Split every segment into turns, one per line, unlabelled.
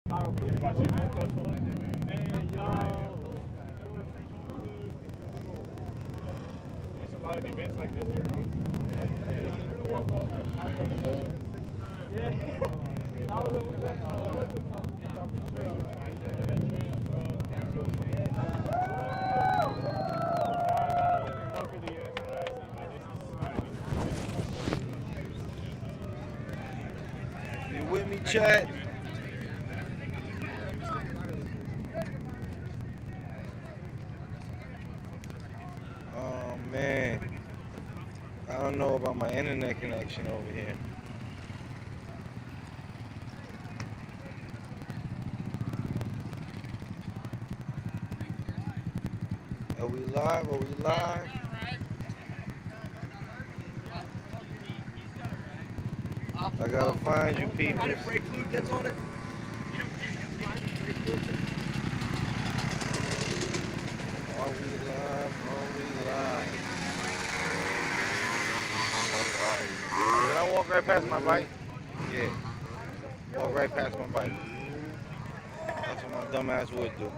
You with me, chat? Oh man, I don't know about my internet connection over here. Are we live? Are we live? I gotta find you people. Are we live? Are we live? Did I walk right past my bike? Yeah. Walk right past my bike. That's what my dumb ass would do.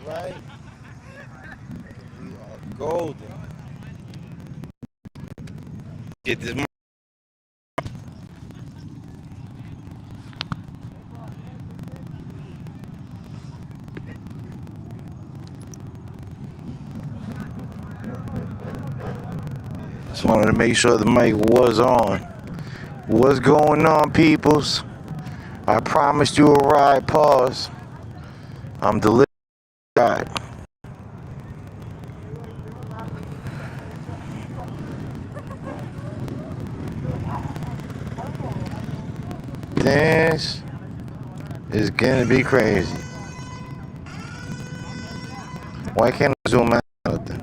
Alright. We are golden. Get this. Just wanted to make sure the mic was on. What's going on, peoples? I promised you a ride. Pause. I'm delivering. This is gonna be crazy. Why can't I zoom out then?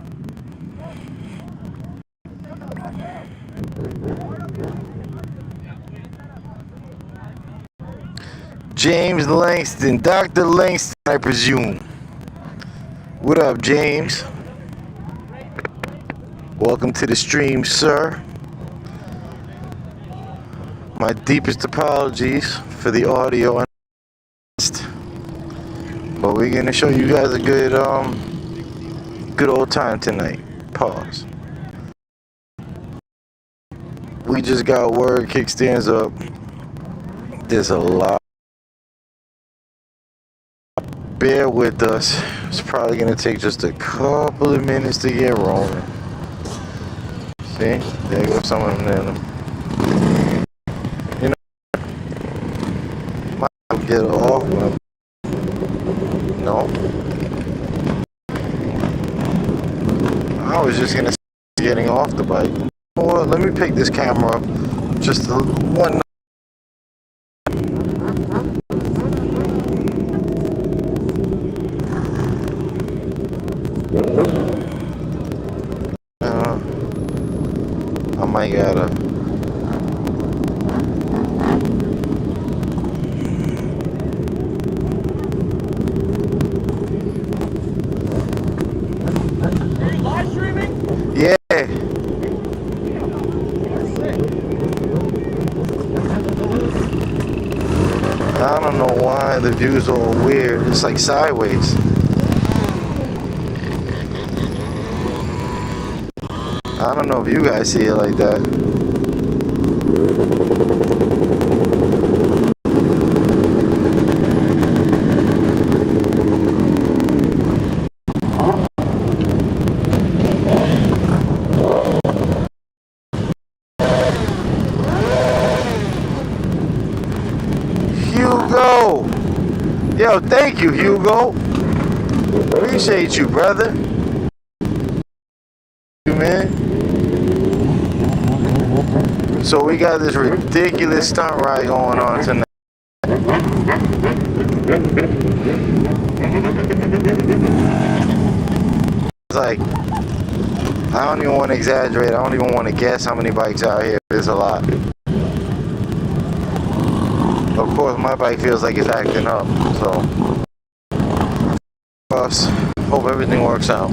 James Langston, Dr. Langston, I presume. What up, James? Welcome to the stream, sir. My deepest apologies for the audio, but we're gonna show you guys a good old time tonight. Pause. We just got word kickstands up. There's a lot. Bear with us. It's probably gonna take just a couple of minutes to get rolling. See, there goes some of them. You know, might get off. No, I was just gonna getting off the bike. Well, let me pick this camera up. Just one. I might gotta.
Are you live streaming?
Yeah. I don't know why the views are all weird. It's like sideways. I don't know if you guys see it like that. Hugo! Yo, thank you, Hugo. Appreciate you, brother. You, man. So we got this ridiculous stunt ride going on tonight. It's like, I don't even want to exaggerate. I don't even want to guess how many bikes out here. There's a lot. Of course, my bike feels like it's acting up. So, hope everything works out.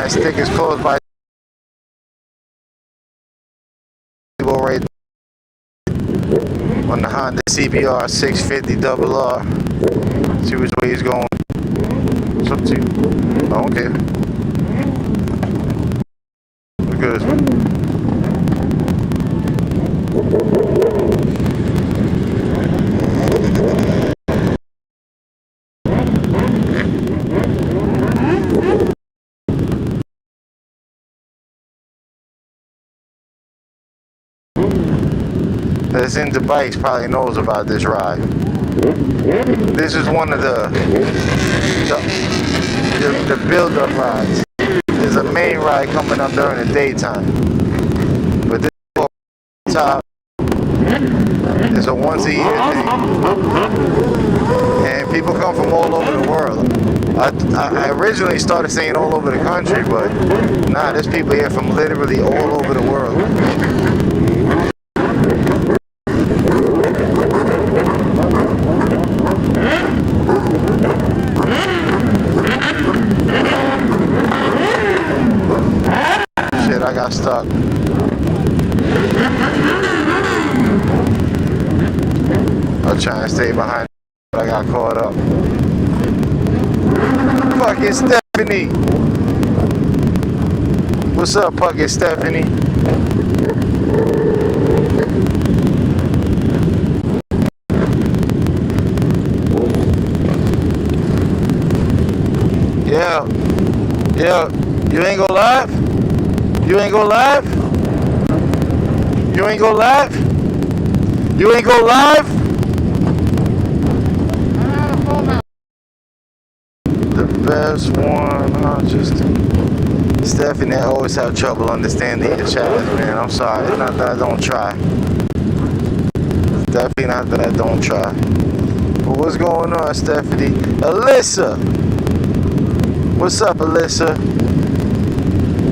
to stick as close by right on the Honda CBR 650 RR. See which way he's going. It's up to you. I don't care. We're good. That's into bikes probably knows about this ride. This is one of the build-up rides. There's a main ride coming up during the daytime, but this top is a once-a-year thing, and people come from all over the world. I originally started saying all over the country, but nah, there's people here from literally all over the world. Shit, I got stuck. I was trying to stay behind, but I got caught up. Fucking Stephanie. What's up, fucking Stephanie? Yeah. Yeah. You ain't gonna laugh? You ain't gonna laugh? You ain't gonna laugh? You ain't gonna laugh? The best one, Stephanie, I always have trouble understanding your challenge, man. I'm sorry. It's not that I don't try. It's definitely not that I don't try. But what's going on, Stephanie? Alyssa! What's up, Alyssa?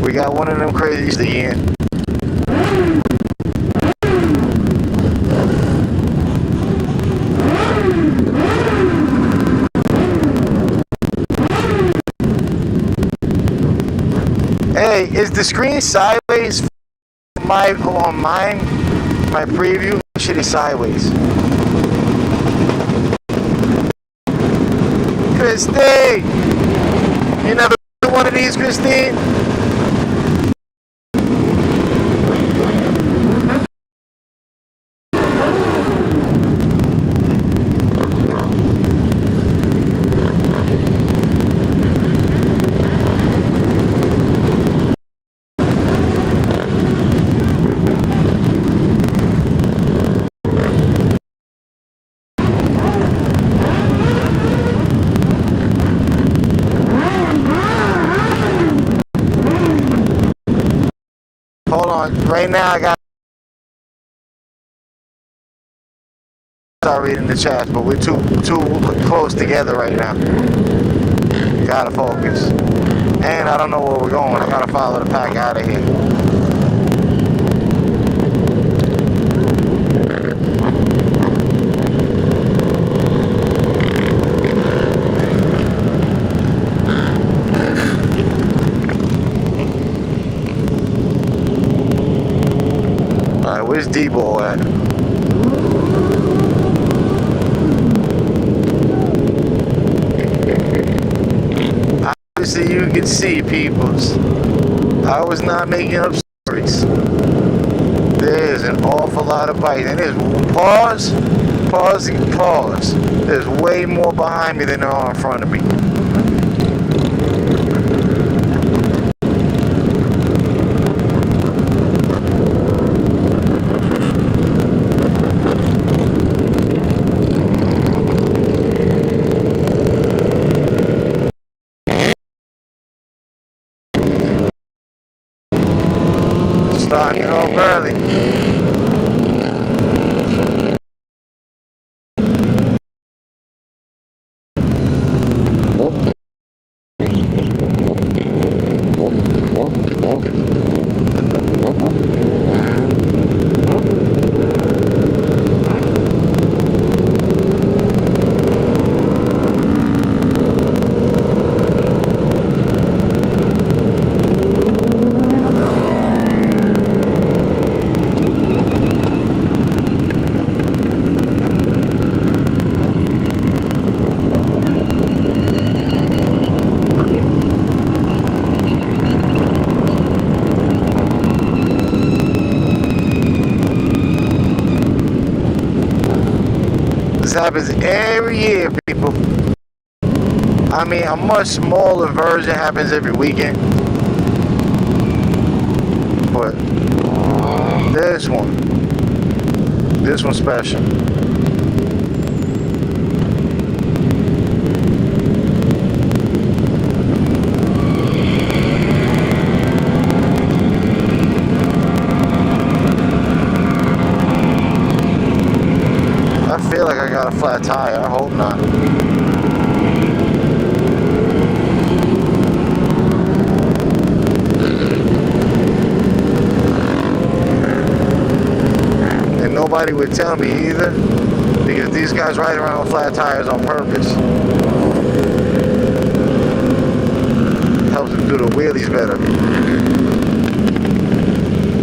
We got one of them crazies again. Hey, is the screen sideways on mine? My preview? Shit is sideways. Christine! You never been to one of these, Christine? Hold on, right now I got start reading the chat, but we're too close together right now. Gotta focus. And I don't know where we're going. I gotta follow the pack out of here. Alright, where's Debo at? Obviously you can see, peoples, I was not making up stories. There's an awful lot of bikes, and there's pause. There's way more behind me than there are in front of me. Starting off early. happens every year, people. I mean, a much smaller version happens every weekend. But this one's special. I feel like I got a flat tire. I hope not. And nobody would tell me either, because these guys ride around with flat tires on purpose. Helps them do the wheelies better.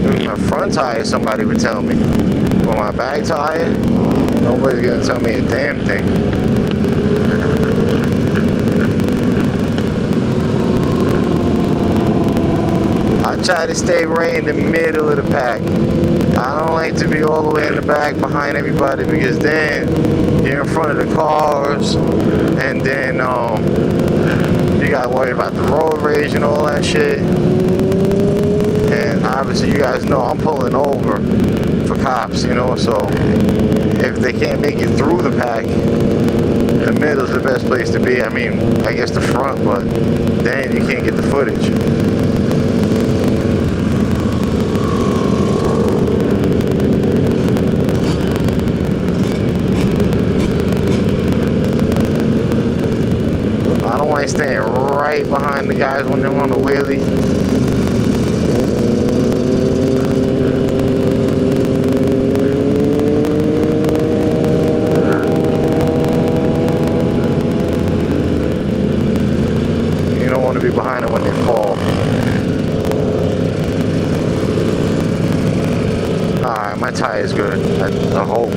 Maybe my front tire, somebody would tell me. But my back tire, nobody's gonna tell me a damn thing. I try to stay right in the middle of the pack. I don't like to be all the way in the back behind everybody, because then you're in front of the cars, and then you gotta worry about the road rage and all that shit. And obviously you guys know I'm pulling over for cops, you know, so if they can't make it through the pack, the middle's the best place to be. I mean, I guess the front, but then you can't get the footage. I don't like staying right behind the guys when they're on the wheelie. Be behind them when they fall. Alright, my tire is good. I hope.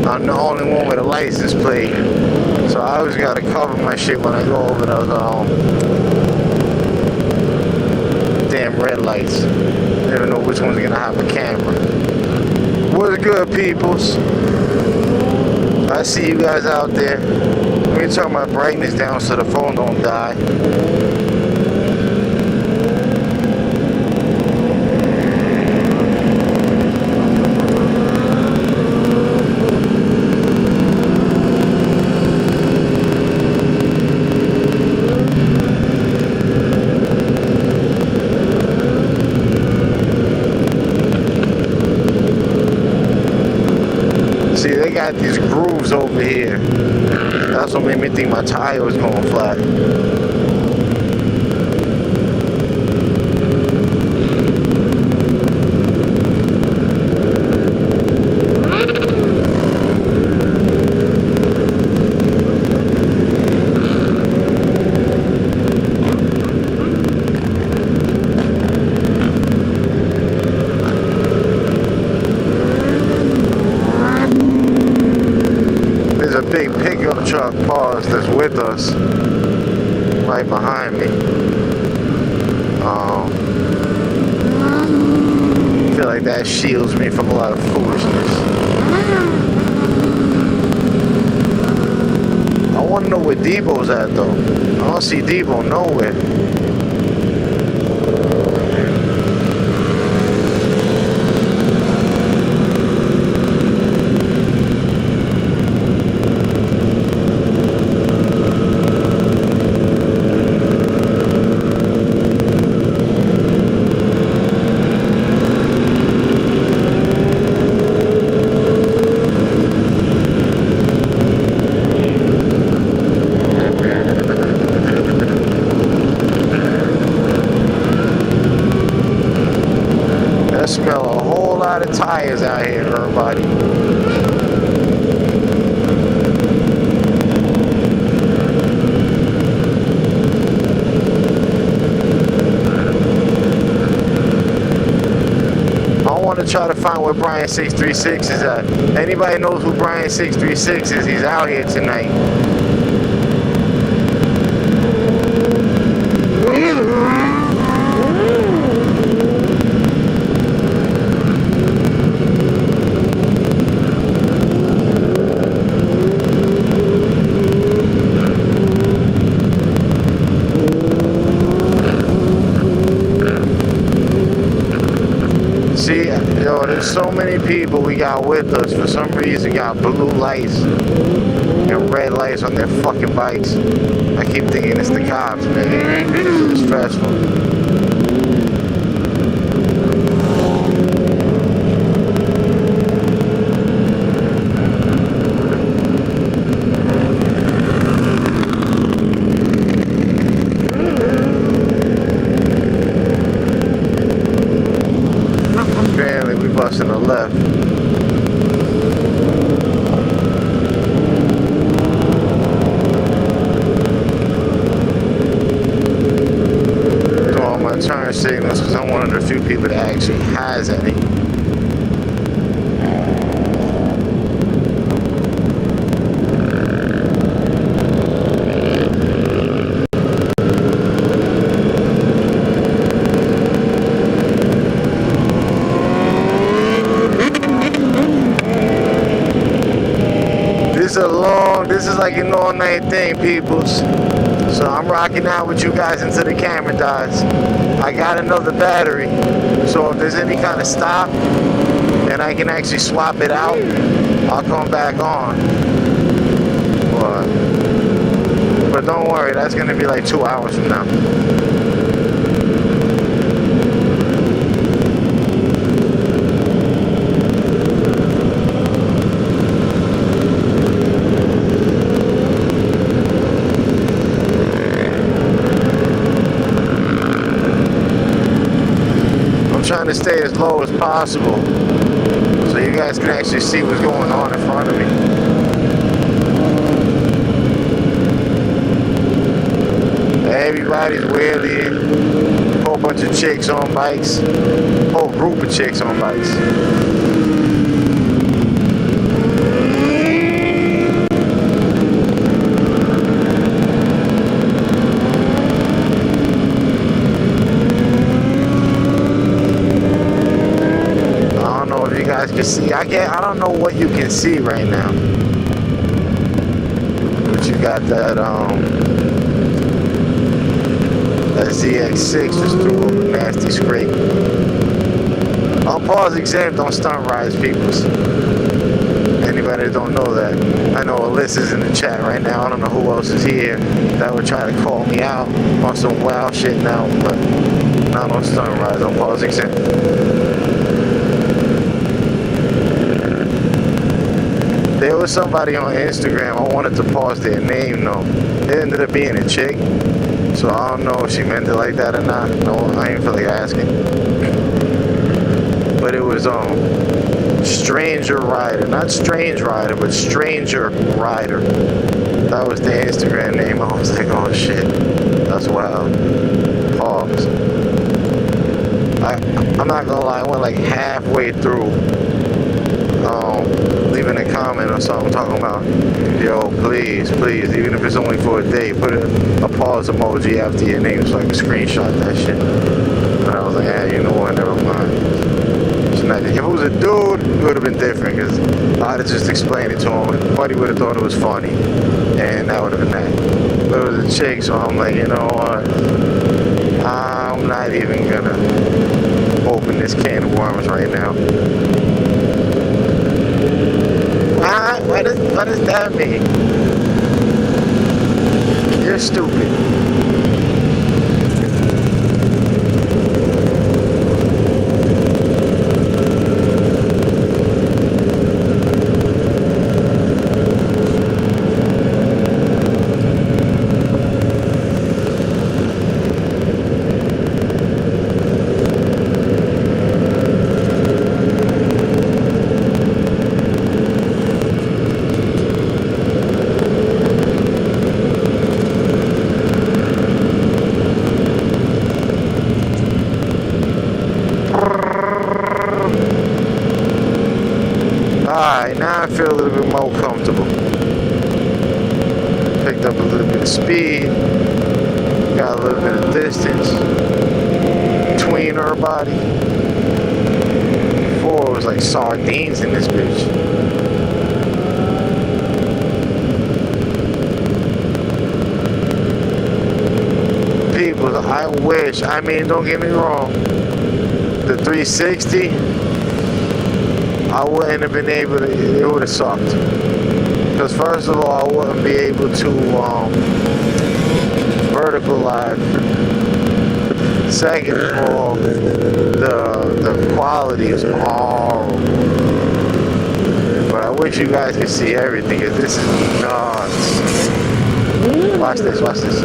I'm the only one with a license plate, so I always gotta cover my shit when I go over those damn red lights. Never know which one's gonna have a camera. What's good, peoples? I see you guys out there. Let me turn my brightness down so the phone don't die. See, they got these grooves over here. That's what made me think my tire was going flat. A big pickup truck paused that's with us right behind me. I feel like that shields me from a lot of foolishness. I want to know where Debo's at though. I don't see Debo nowhere. here, everybody. I want to try to find where Brian 636 is at. Anybody knows who Brian 636 is? He's out here tonight. See, yo, there's so many people we got with us. For some reason, got blue lights and red lights on their fucking bikes. I keep thinking it's the cops, man. It's stressful. Busting the left. Doing all my turn signals because I'm one of the few people that actually has any. This is like an all-night thing, peoples. So I'm rocking out with you guys until the camera dies. I got another battery, so if there's any kind of stop and I can actually swap it out, I'll come back on. But don't worry, that's gonna be like 2 hours from now. Trying to stay as low as possible so you guys can actually see what's going on in front of me. Everybody's wheeling, whole bunch of chicks on bikes, whole group of chicks on bikes. You see, I don't know what you can see right now, but you got that that ZX6 just threw up a nasty scrape. I'm pause exempt on stunt rides, peoples. Anybody that don't know that, I know Alyssa's in the chat right now. I don't know who else is here that would try to call me out on some wild shit now, but not on stunt rides. I'm pause exempt. There was somebody on Instagram, I wanted to pause their name though. It ended up being a chick. So I don't know if she meant it like that or not. No, I ain't feel like asking. But it was Stranger Rider. Not Strange Rider, but Stranger Rider. That was the Instagram name. I was like, oh shit. That's wild. Pause. I'm not gonna lie, I went like halfway through leaving a comment or something talking about, yo, please, even if it's only for a day, put a pause emoji after your name so I can screenshot that shit. And I was like, you know what, never mind. If it was a dude, it would have been different because I'd have just explained it to him and Buddy would have thought it was funny and that would have been that. But it was a chick, so I'm like, you know what, I'm not even gonna open this can of worms right now. What does that mean? You're stupid. Alright, now I feel a little bit more comfortable. Picked up a little bit of speed. Got a little bit of distance between everybody. Before it was like sardines in this bitch. People, I wish, I mean, don't get me wrong, the 360, I wouldn't have been able to, it would have sucked. Because first of all, I wouldn't be able to verticalize. Second of all, the quality is horrible. But I wish you guys could see everything, because this is nuts. Watch this, watch this.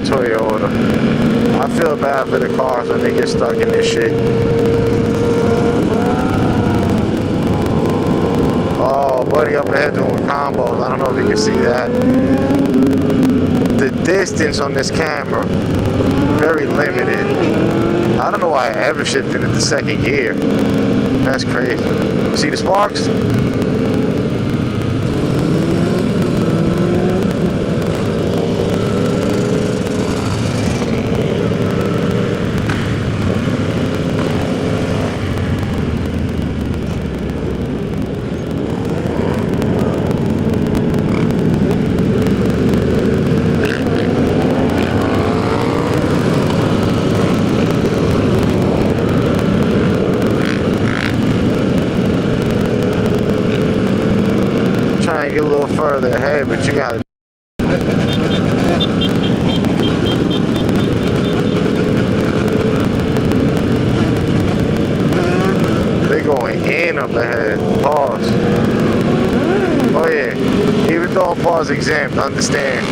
Toyota. I feel bad for the cars when they get stuck in this shit. Oh, buddy up ahead doing combos. I don't know if you can see that. The distance on this camera, very limited. I don't know why I ever shifted into second gear. That's crazy. See the sparks? Get a little further ahead, but you gotta. They're going in up ahead. Pause. Oh yeah. Even though I'm pause exempt, understand.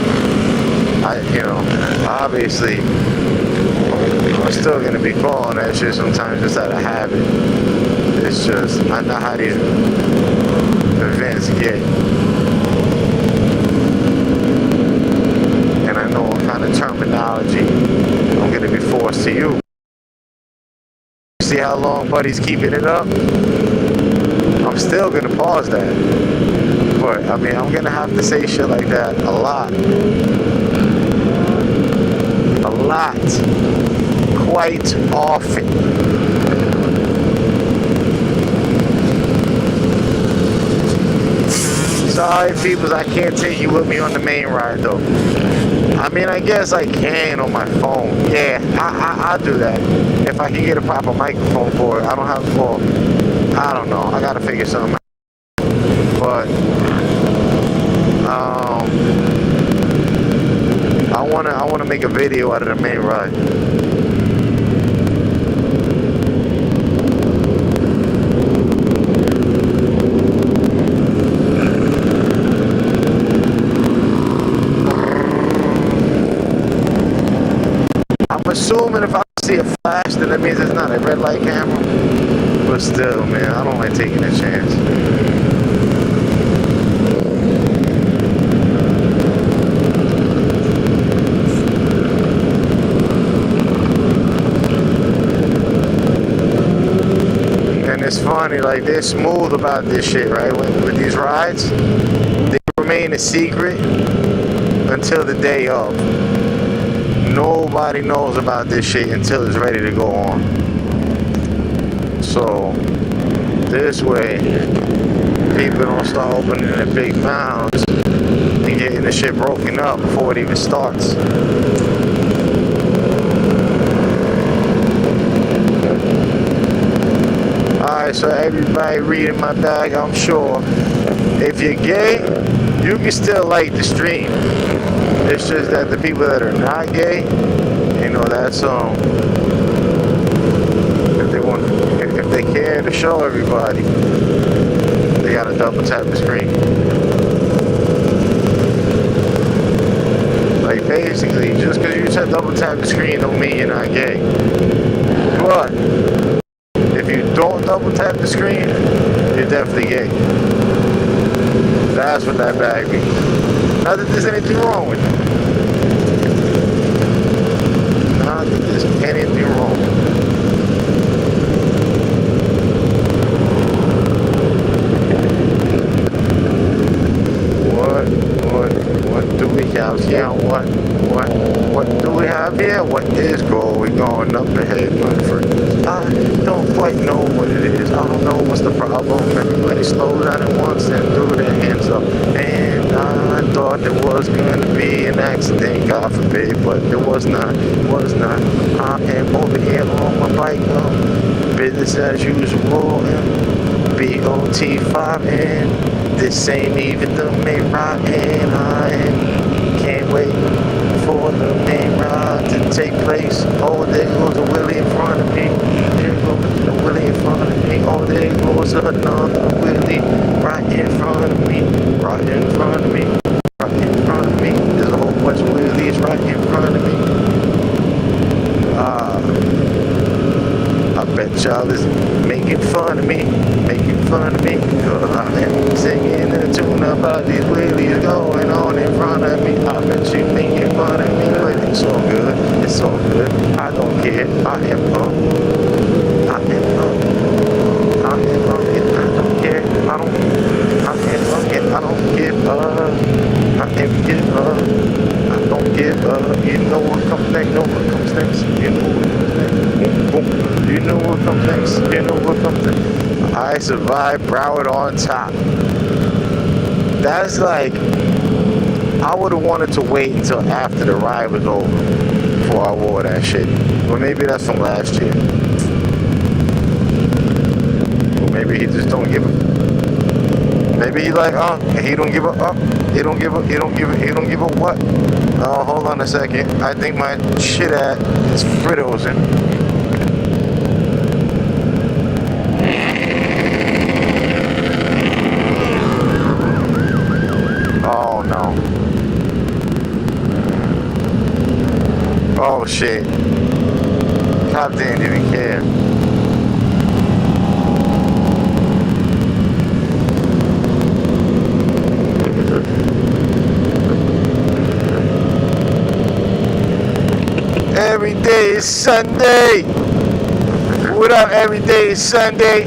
Obviously, I'm still gonna be calling that shit sometimes just out of habit. It's just I know how these events get. And I know what kind of terminology I'm going to be forced to use. See how long Buddy's keeping it up? I'm still going to pause that. But, I mean, I'm going to have to say shit like that a lot. A lot. Quite often. Sorry, peoples, I can't take you with me on the main ride, though. I mean, I guess I can on my phone. Yeah, I'll do that. If I can get a proper microphone for it. I don't have a phone. I don't know. I gotta figure something out. But, I wanna make a video out of the main ride. Assuming if I see a flash, then that means it's not a red light camera. But still, man, I don't like taking a chance. And it's funny, like they're smooth about this shit, right? With these rides, they remain a secret until the day of. Nobody knows about this shit until it's ready to go on. So, this way, people don't start opening their big mouths and getting the shit broken up before it even starts. Alright, so everybody reading my bag, I'm sure. If you're gay, you can still like the stream. It's just that the people that are not gay, that's if they care to show everybody, they gotta double tap the screen. tap the screen don't mean you're not gay. But if you don't double tap the screen, you're definitely gay. That's what that bag means. Not that there's anything wrong with it. Not that there's anything wrong with it. What do we have here? What do we have here? What is going on up ahead, my friend? I don't quite know what it is. I don't know what's the problem. Everybody slow down at once and threw their hands up. And I thought there was going to be an accident, God forbid, but there was not. I am over here on my bike, business as usual. BOT5 and this ain't even the main ride, and I can't wait for the main ride to take place. Oh, there goes a Willie in front of me. There goes a Willie in front of me. Oh, there goes another Willie right in front of me. Right in front of me. Right in front of me. There's a whole bunch of Willies right in front of me. I bet y'all is making fun of me, cause I am singing a tune about these wheelies going on in front of me. I bet you making fun of me, but it's all good, I don't care, I am up, I don't care, I am give up, I don't give up, you know what comes next, you know what comes next. I survived Broward on top. That's like, I would have wanted to wait until after the ride was over before I wore that shit. Or maybe that's from last year. Or maybe he just don't give a. Maybe he like, he don't give a he don't give a what? Oh, hold on a second. I think my shit is frozen. Oh no. Oh shit. Cop didn't even care. Every day is Sunday. What up, every day is Sunday?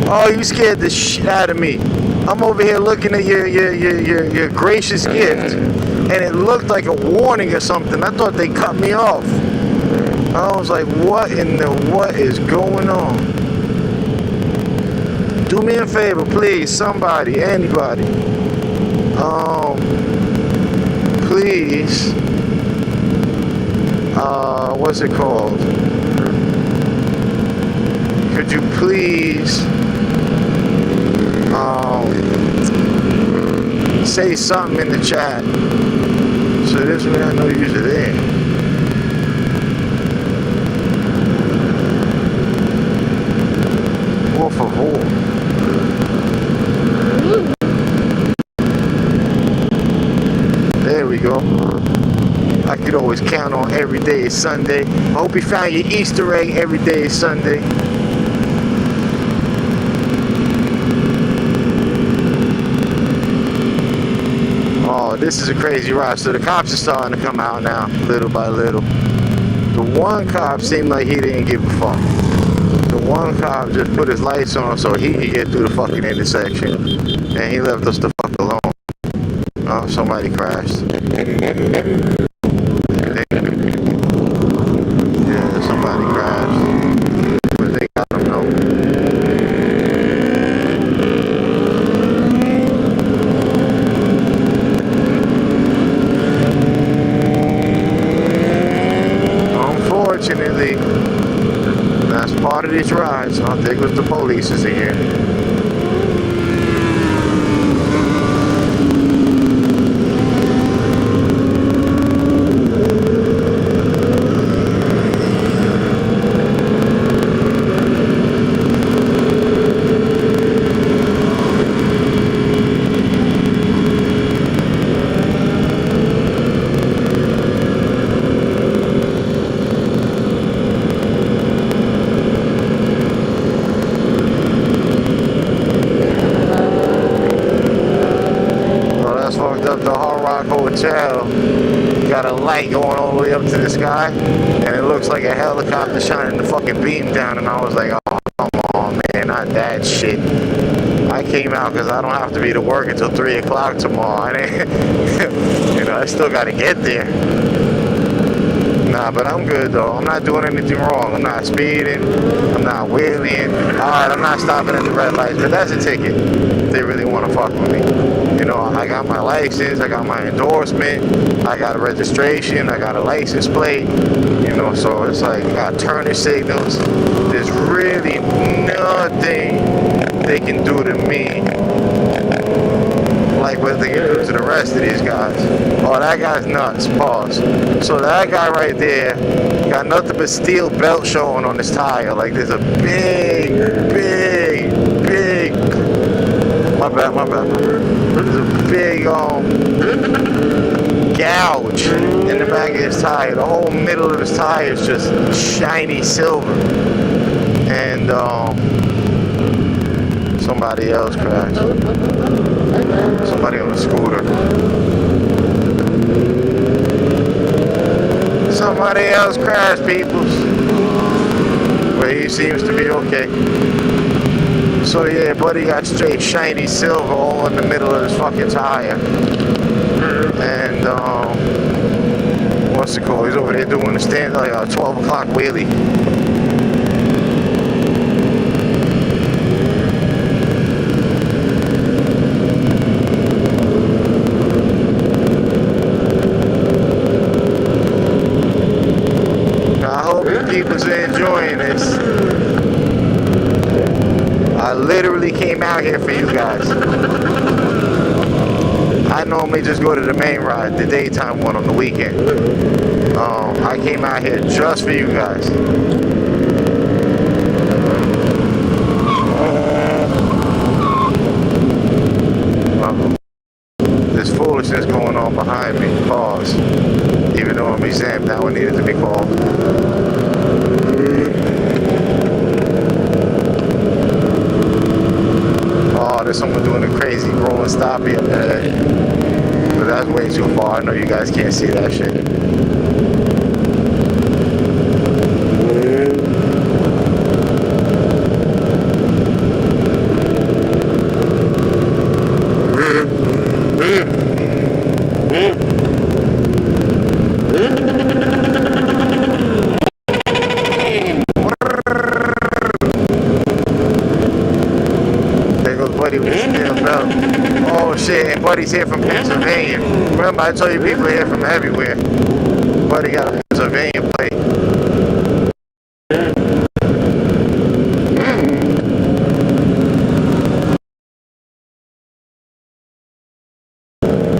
Oh, you scared the shit out of me. I'm over here looking at your gracious gift, and it looked like a warning or something. I thought they cut me off. I was like, what is going on? Do me a favor, please, somebody, anybody. Please. What's it called? Could you please say something in the chat so this way I know you're there. Por favor. There we go. I could always count on every day is Sunday. I hope you found your Easter egg. Every day is Sunday. Oh, this is a crazy ride. So the cops are starting to come out now, little by little. The one cop seemed like he didn't give a fuck. The one cop just put his lights on so he could get through the fucking intersection. And he left us the fuck alone. Oh, somebody crashed. Yeah, somebody crashed. But they got him though. Unfortunately, that's part of these rides. I think it was the police is in here. up the Hard Rock Hotel. Got a light going all the way up to the sky, and it looks like a helicopter shining the fucking beam down. And I was like, oh, come on, man, not that shit. I came out because I don't have to be to work until 3 o'clock tomorrow. I didn't, I still got to get there. Nah, but I'm good though. I'm not doing anything wrong. I'm not speeding. I'm not wheeling. Alright, I'm not stopping at the red lights, but that's a ticket. They really want to fuck with me. I got my license, I got my endorsement, I got a registration, I got a license plate. So it's like I got turning signals. There's really nothing they can do to me like what they can do to the rest of these guys. Oh, that guy's nuts. Pause. So that guy right there got nothing but steel belt showing on his tire. Like there's a big my bad. There's a big gouge in the back of his tire. The whole middle of his tire is just shiny silver. And somebody else crashed. Somebody on a scooter. Somebody else crashed, peoples. But he seems to be okay. So yeah, buddy got straight shiny silver all in the middle of his fucking tire. And what's it called? He's over there doing a stand like a 12 o'clock wheelie. People's enjoying this. I literally came out here for you guys. I normally just go to the main ride, the daytime one on the weekend. I came out here just for you guys. There's foolishness going on behind me. Pause. Even though I'm exempt, that one needed to be called. Oh, there's someone doing a crazy rolling stoppie up there. But that's way too far. I know you guys can't see that shit. Oh shit, and Buddy's here from Pennsylvania. Remember, I told you people are here from everywhere. Buddy got a Pennsylvania plate.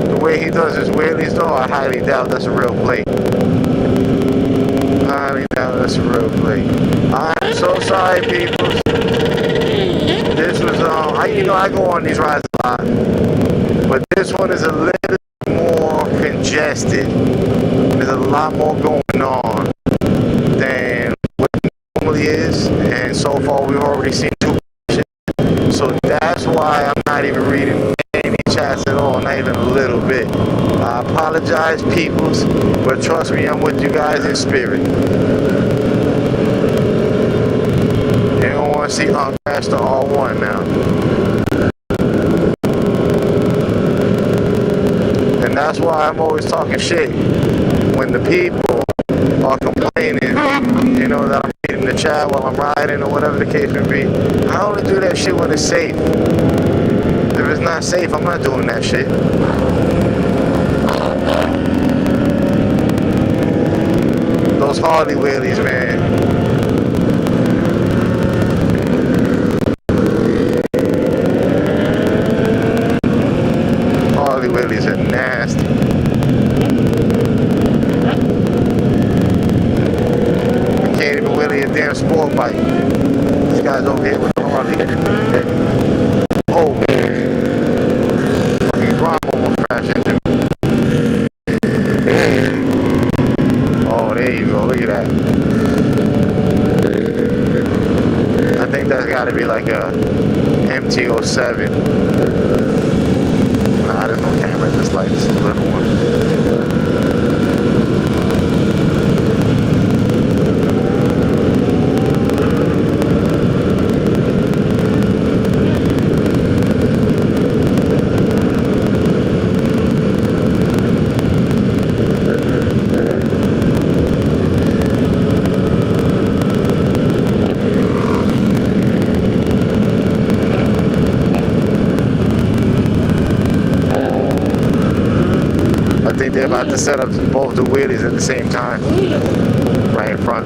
The way he does his wheelies though, I highly doubt that's a real plate. I highly doubt that's a real plate. I'm so sorry, people. This was, I go on these rides a lot, but this one is a little more congested. There's a lot more going on than what it normally is, and so far we've already seen 2 crashes. So that's why I'm not even reading any chats at all, not even a little bit. I apologize, peoples, but trust me, I'm with you guys in spirit. See crash the R1 now. And that's why I'm always talking shit. When the people are complaining, that I'm reading the chat while I'm riding or whatever the case may be, I only do that shit when it's safe. If it's not safe, I'm not doing that shit. Those Harley wheelies, man. Wheelies are nasty. I can't even wheelie a damn sport bike. This guy's over here with a Harley. Oh man. Fucking Bronco will crash into me. Oh, there you go. Look at that. I think that's gotta be like a MT-07. I don't know camera just like this. I think they're about to set up both the wheelies at the same time, right in front.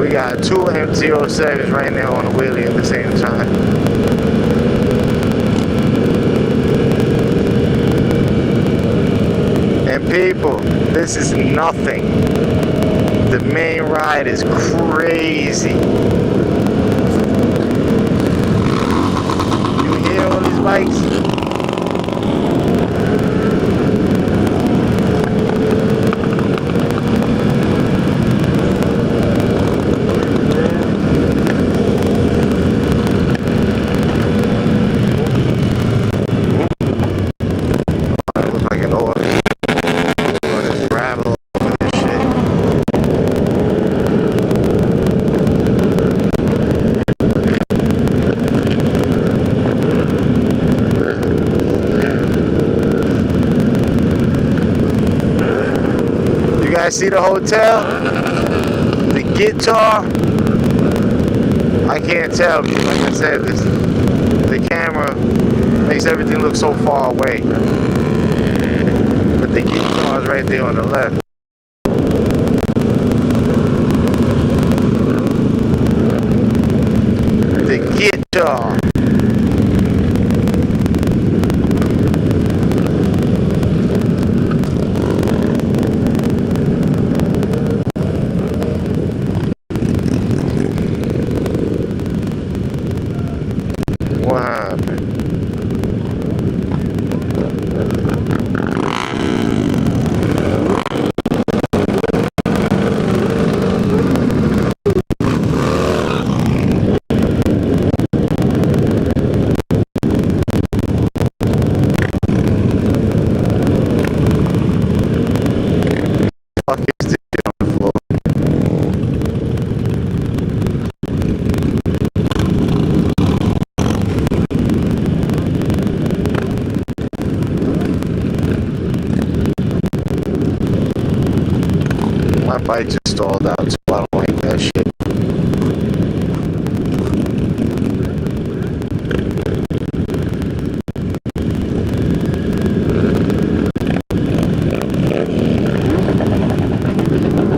Got two MT-07s right now on the wheelie at the same time. And people, this is nothing. The main ride is crazy. You hear all these bikes? See the hotel, the guitar. I can't tell you. Like I said, the camera makes everything look so far away. But the guitar is right there on the left. The guitar. What happened? Fuck is this on the floor? My bike just stalled out, so I don't like that shit.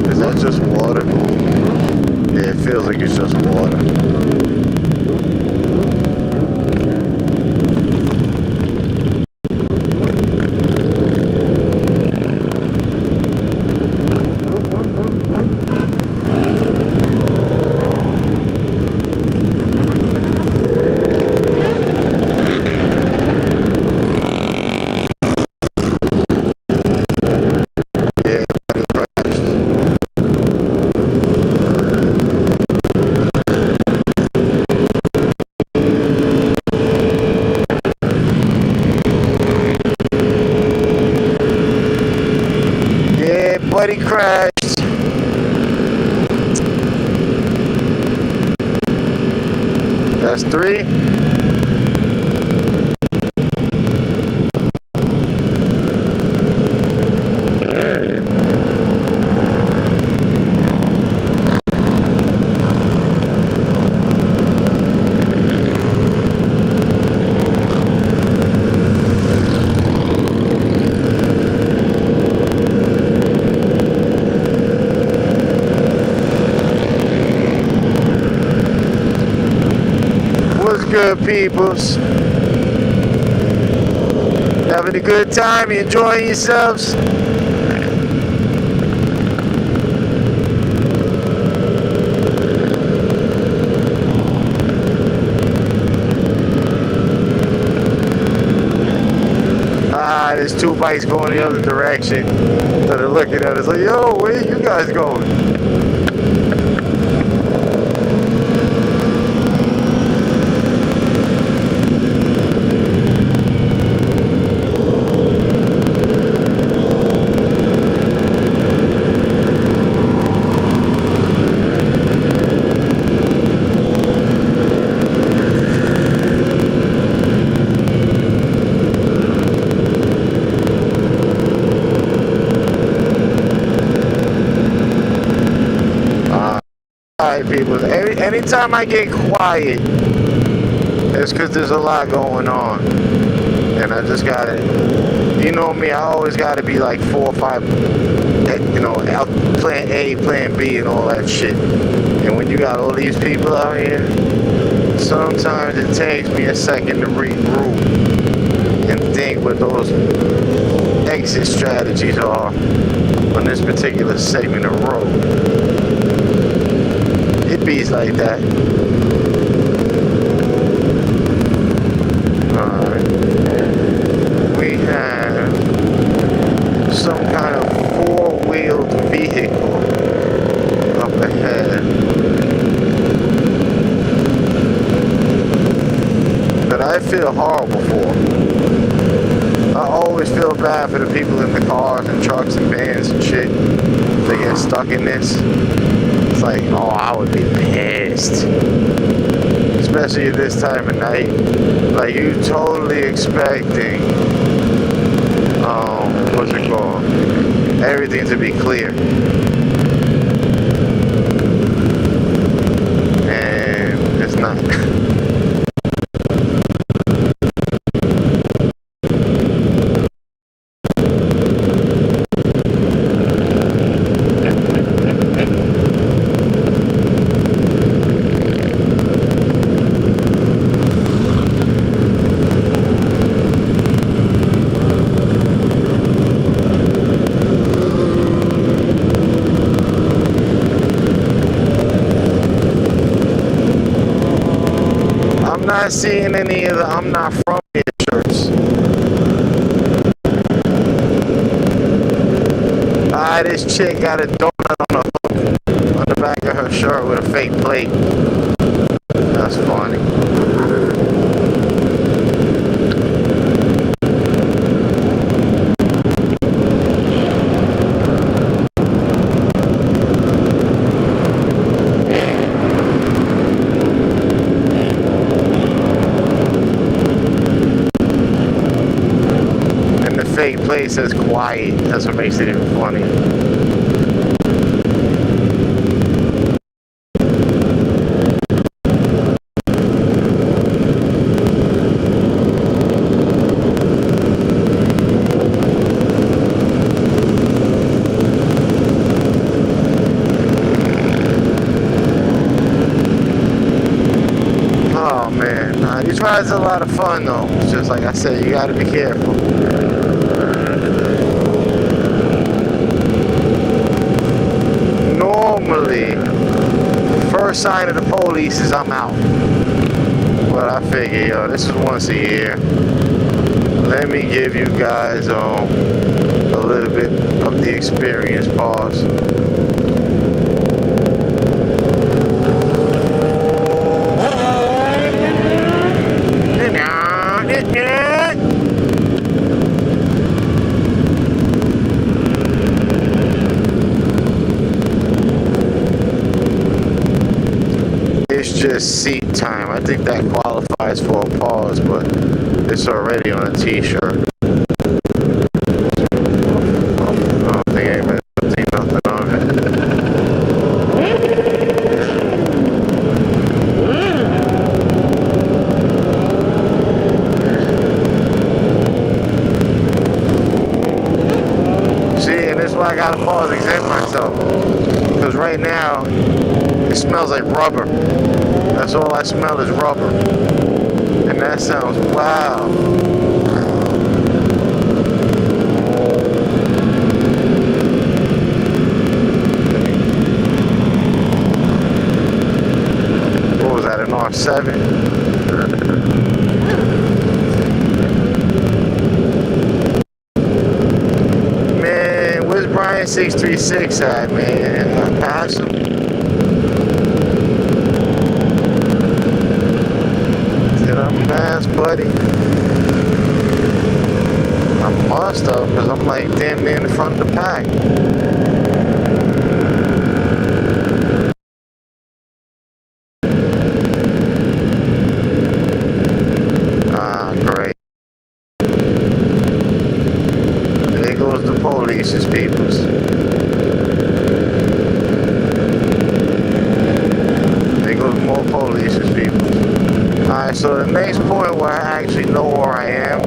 Is that just water? Yeah, it feels like it's just water. Buddy crashed. That's 3. What's good, peoples? Having a good time? You enjoying yourselves? There's 2 bikes going the other direction that are looking at us like, yo, where you guys going? Anytime I get quiet, it's because there's a lot going on. And I just gotta, you know me, I always gotta be like 4 or 5, you know, out plan A, plan B, and all that shit. And when you got all these people out here, sometimes it takes me a second to regroup and think what those exit strategies are on this particular segment of road. It beats like that. Alright. We have some kind of four-wheeled vehicle up ahead that I feel horrible for. I always feel bad for the people in the cars and trucks and vans and shit. They get stuck in this. It's like, oh, I would be pissed. Especially at this time of night. Like, you totally expecting, what's it called? Everything to be clear. And it's not. I'm not seeing any of the I'm not from here shirts. This chick got a donut on the hook on the back of her shirt with a fake plate. That's funny. Fake place says quiet. That's what makes it even funny. Oh man, nah, these rides are a lot of fun though. It's just like I said, you gotta be careful. Normally, first sign of the police is I'm out. But I figure, yo, this is once a year. Let me give you guys a little bit of the experience. Pause. It's just seat time. I think that qualifies for a pause, but it's already on a t-shirt. I don't think anybody see nothing on it. See, and this is why I gotta pause and exempt myself. Because right now, it smells like rubber. That's all I smell is rubber. And that sounds wow. What was that, an R7? Man, where's Brian 636 at, man? I passed him. Pass, buddy. I must have, because I'm like damn near in the front of the pack. Ah, great. There goes the police's peoples. There Alright, so the next point where I actually know where I am.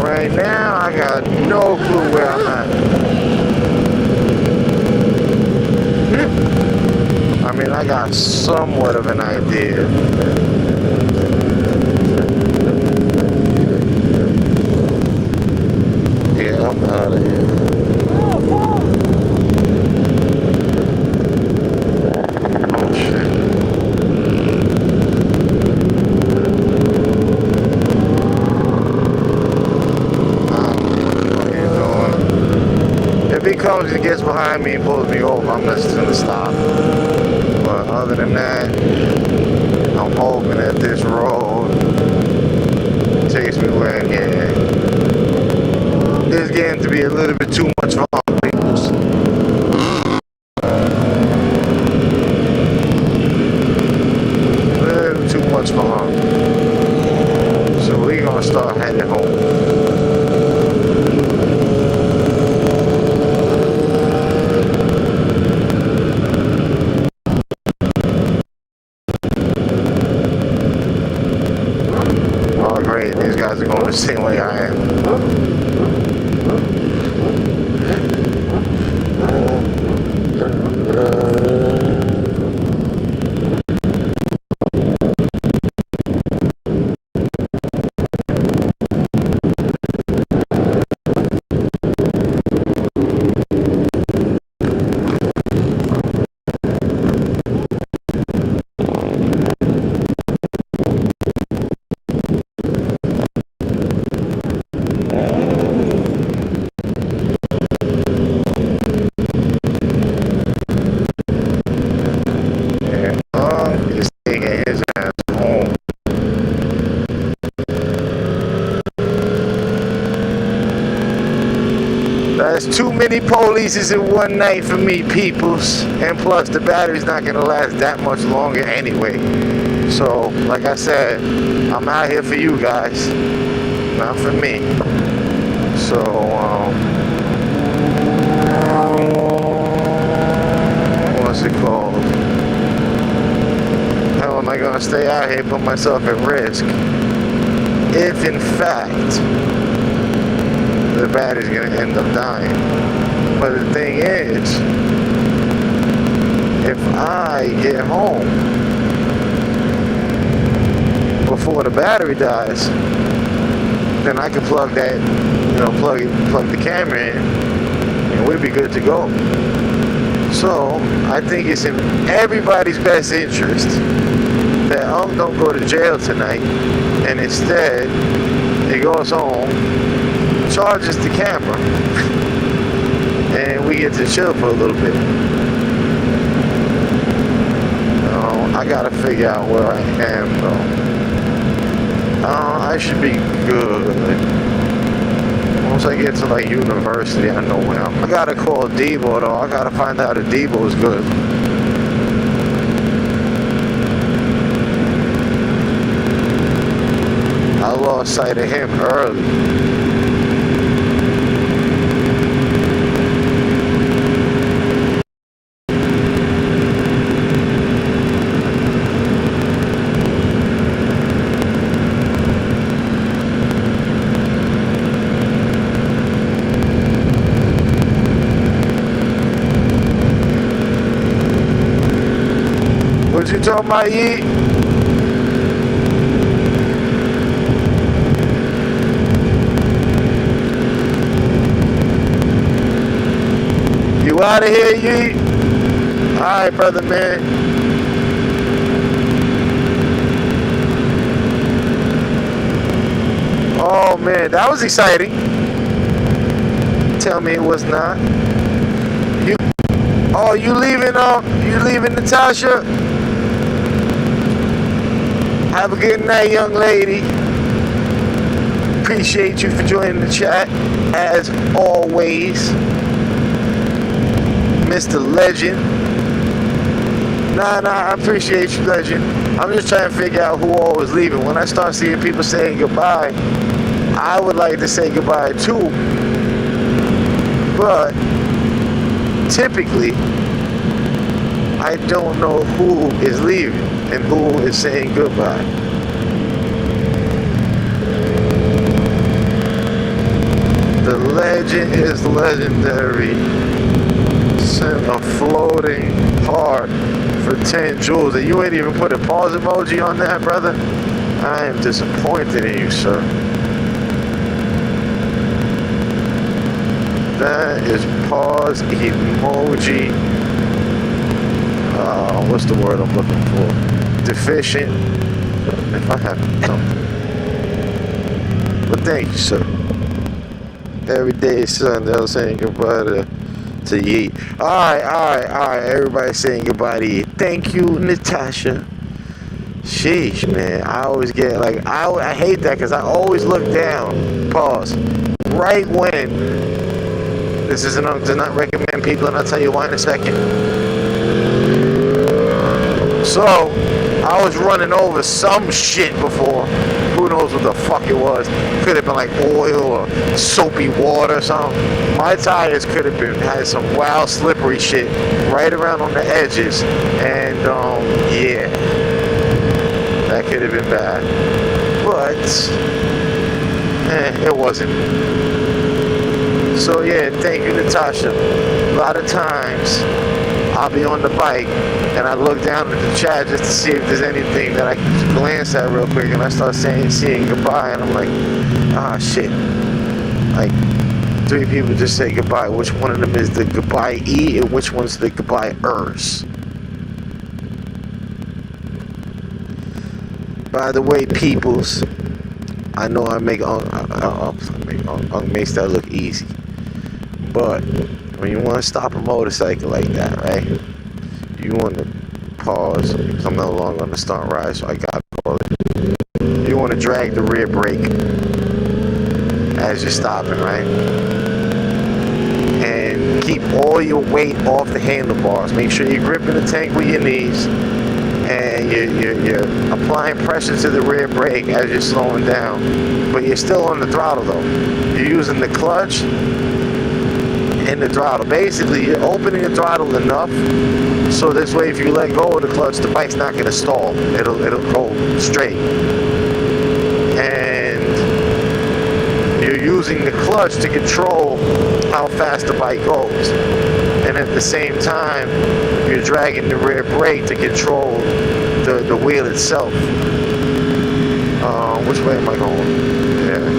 Right now, I got no clue where I'm at. I mean, I got somewhat of an idea. Yeah, I'm out of here. Oh, shit. If he comes and gets behind me and pulls me over, I'm just gonna stop. But other than that, I'm hoping that this road takes me where, yeah. It's getting to be a little bit too much for all people. A little too much for her. So we're gonna start heading home. These guys are going the same way I am. That's too many polices in one night for me, peoples. And plus, the battery's not gonna last that much longer anyway. So, like I said, I'm out here for you guys, not for me. So, what's it called? How am I gonna stay out here and put myself at risk if, in fact, the battery's gonna end up dying? But the thing is, if I get home before the battery dies, then I can plug that, plug the camera in, and we'll be good to go. So I think it's in everybody's best interest that don't go to jail tonight, and instead he goes home, charges the camera, and we get to chill for a little bit. I gotta figure out where I am though. I should be good. Once I get to like university, I know where I'm. I gotta call Debo though. I gotta find out if Debo is good. I lost sight of him early. What you talking about, Yee? You out of here, Yee? Alright, brother, man. Oh, man, that was exciting. Tell me it was not. Oh, you leaving, Natasha? Have a good night, young lady. Appreciate you for joining the chat, as always. Mr. Legend. Nah, I appreciate you, Legend. I'm just trying to figure out who all was leaving. When I start seeing people saying goodbye, I would like to say goodbye too. But typically, I don't know who is leaving and who is saying goodbye. The legend is legendary. Sent a floating heart for 10 jewels. And you ain't even put a pause emoji on that, brother? I am disappointed in you, sir. That is pause emoji. What's the word I'm looking for? Deficient. If I have something. But thank you, sir. Every day, son, they're saying goodbye to Yeet. Alright. Everybody saying goodbye to Yeet. Thank you, Natasha. Sheesh, man. I always get, like, I hate that because I always look down. Pause. Right when. This is does not recommend people, and I'll tell you why in a second. So, I was running over some shit before. Who knows what the fuck it was. Could have been like oil or soapy water or something. My tires could have had some wild slippery shit right around on the edges. And, yeah. That could have been bad. But, it wasn't. So, yeah, thank you, Natasha. A lot of times, I'll be on the bike and I look down at the chat just to see if there's anything that I can glance at real quick, and I start seeing goodbye, and I'm like, shit. Like, 3 people just say goodbye. Which one of them is the goodbye E and which one's the goodbye ers? By the way, peoples, I know I make makes that look easy, but when you want to stop a motorcycle like that, right? You want to pause, because I'm no longer on the stunt ride, so I gotta call it. You want to drag the rear brake as you're stopping, right? And keep all your weight off the handlebars. Make sure you're gripping the tank with your knees, and you're applying pressure to the rear brake as you're slowing down. But you're still on the throttle though. You're using the clutch and the throttle. Basically, you're opening the throttle enough so this way if you let go of the clutch, the bike's not going to stall. It'll go straight. And you're using the clutch to control how fast the bike goes. And at the same time, you're dragging the rear brake to control the wheel itself. Which way am I going? Yeah.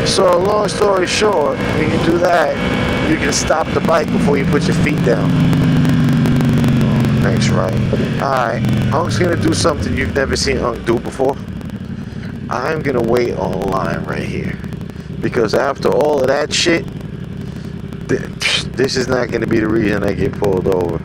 So long story short, when you do that, you can stop the bike before you put your feet down. Thanks, right? Alright, Unk's gonna do something you've never seen Unk do before. I'm gonna wait online right here. Because after all of that shit, this is not gonna be the reason I get pulled over.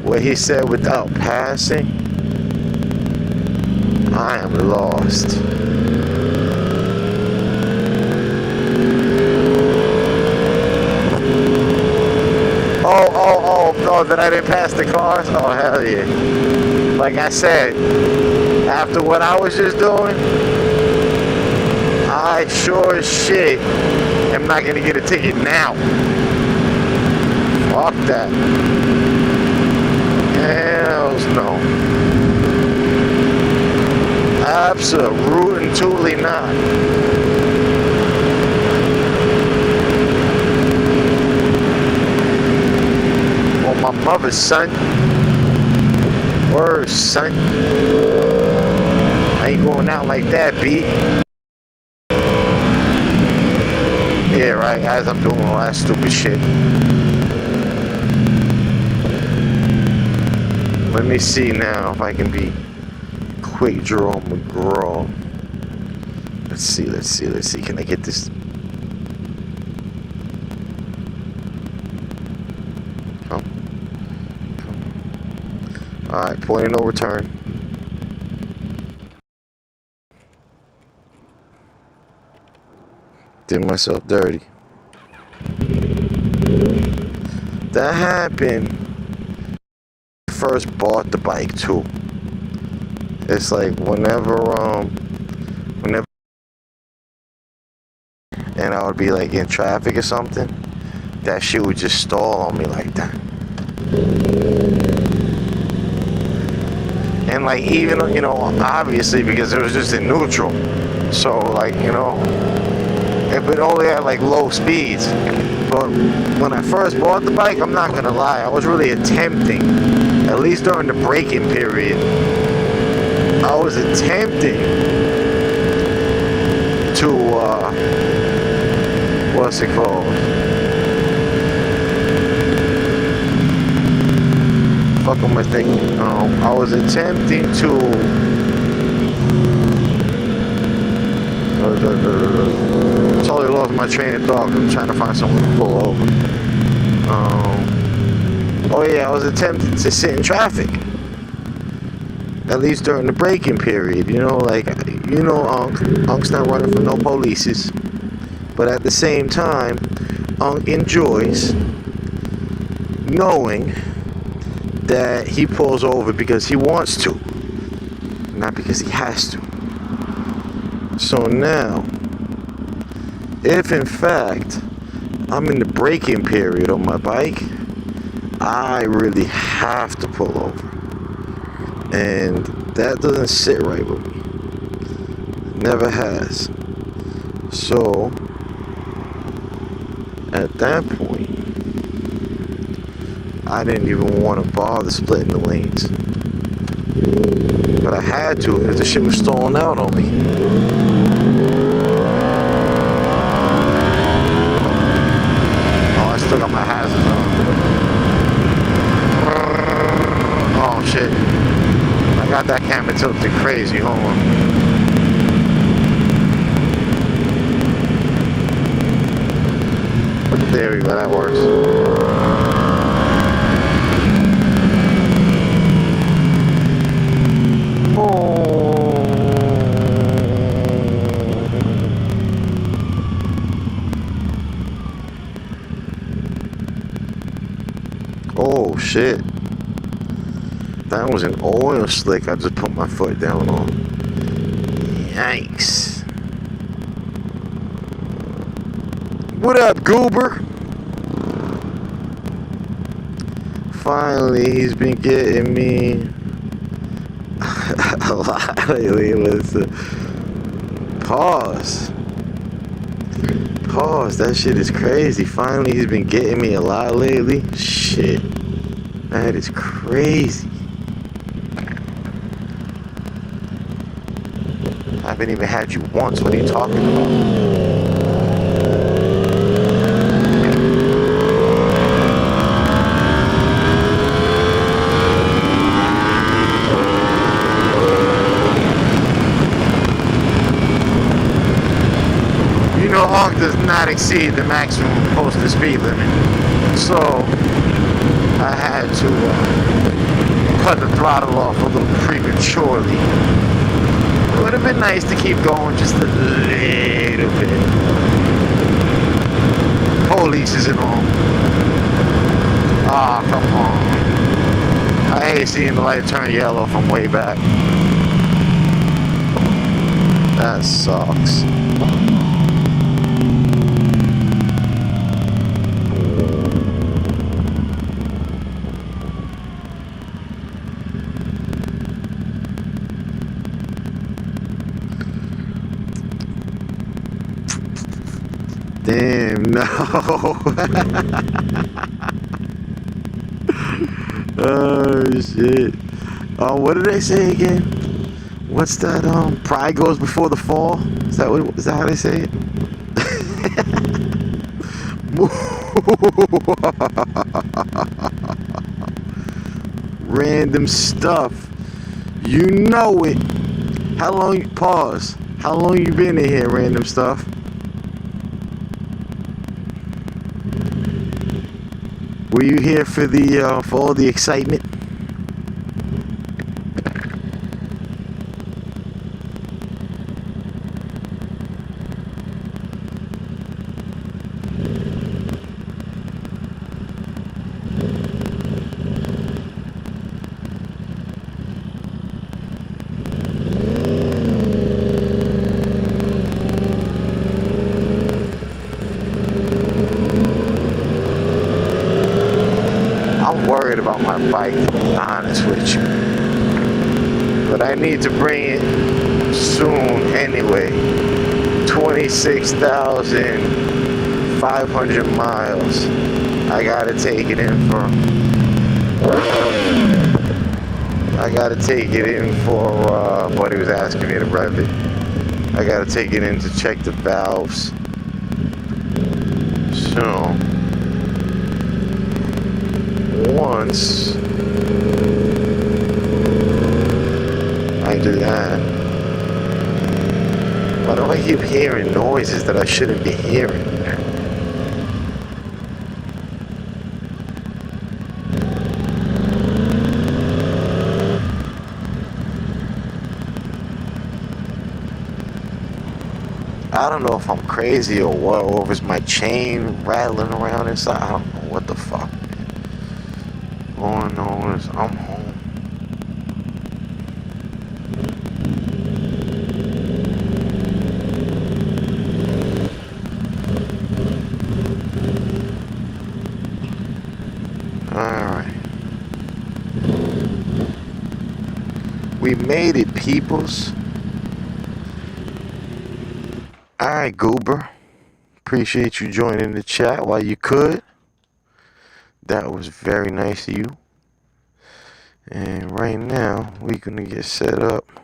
What he said without passing, I am lost. Oh, that I didn't pass the cars? Oh, hell yeah. Like I said, after what I was just doing, I sure as shit am not gonna get a ticket now. Fuck that. Hells no. Absolutely not. Oh, my mother's son. Word, son. I ain't going out like that, B. Yeah, right, as I'm doing all that stupid shit. Let me see now if I can be quick draw McGraw. Let's see. Can I get this? Come. Alright, point of no return. Did myself dirty. That happened first bought the bike too. It's like whenever and I would be like in traffic or something, that shit would just stall on me like that. And like even, you know, obviously because it was just in neutral. So like, you know, if it only had like low speeds. But when I first bought the bike, I'm not gonna lie, I was really attempting, at least during the braking period, I was attempting to, what's it called? Fuck am I thinking? I was attempting to, totally lost my train of thought. I'm trying to find someone to pull over. Oh yeah, I was attempting to sit in traffic. At least during the braking period, you know, like, you know, Unc's not running for no polices. But at the same time, Unc enjoys knowing that he pulls over because he wants to, not because he has to. So now, if in fact I'm in the braking period on my bike, I really have to pull over. And that doesn't sit right with me. Never has. So, at that point, I didn't even want to bother splitting the lanes. But I had to because the shit was stalling out on me. Oh, I still got my hazards on. Oh shit. I got that camera tilted crazy. Hold on. There we go, that works. Oh shit. That was an oil slick I just put my foot down on. Yikes. What up, Goober? Finally, he's been getting me a lot lately. Listen. Pause. That shit is crazy. Finally, he's been getting me a lot lately. Shit. That is crazy. I haven't even had you once. What are you talking about? Hawk does not exceed the maximum posted speed limit, so I had to cut the throttle off a little prematurely. It would have been nice to keep going just a little bit. Police isn't on. Ah, come on. I hate seeing the light turn yellow from way back. That sucks. Damn, no. Oh, shit. What did they say again? What's that, pride goes before the fall? Is that how they say it? Random stuff. You know it. How long? Pause. How long you been in here, random stuff? Were you here for for all the excitement? I'm worried about my bike, to be honest with you. But I need to bring it soon anyway. 26,500 miles. I gotta take it in for. I gotta take it in for. Buddy was asking me to rev it. I gotta take it in to check the valves. So. Once I do that, why do I keep hearing noises that I shouldn't be hearing? I don't know if I'm crazy or what, or if it's my chain rattling around inside. I don't know what the fuck. All I know is I'm home. Alright. We made it, peoples. Alright, Goober. Appreciate you joining the chat while you could. That was very nice of you. And right now, we're going to get set up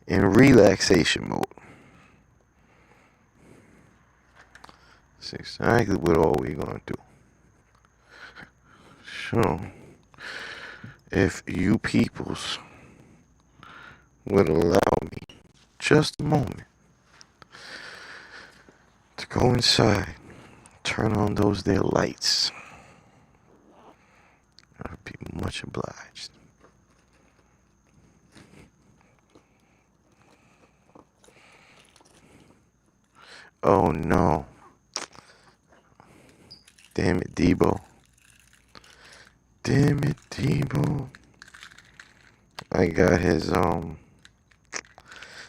in relaxation mode. That's exactly what all we're going to do. So, if you peoples would allow me just a moment to go inside, turn on those there lights, I'd be much obliged. Oh no. Damn it, Debo. Damn it, Debo. I got his,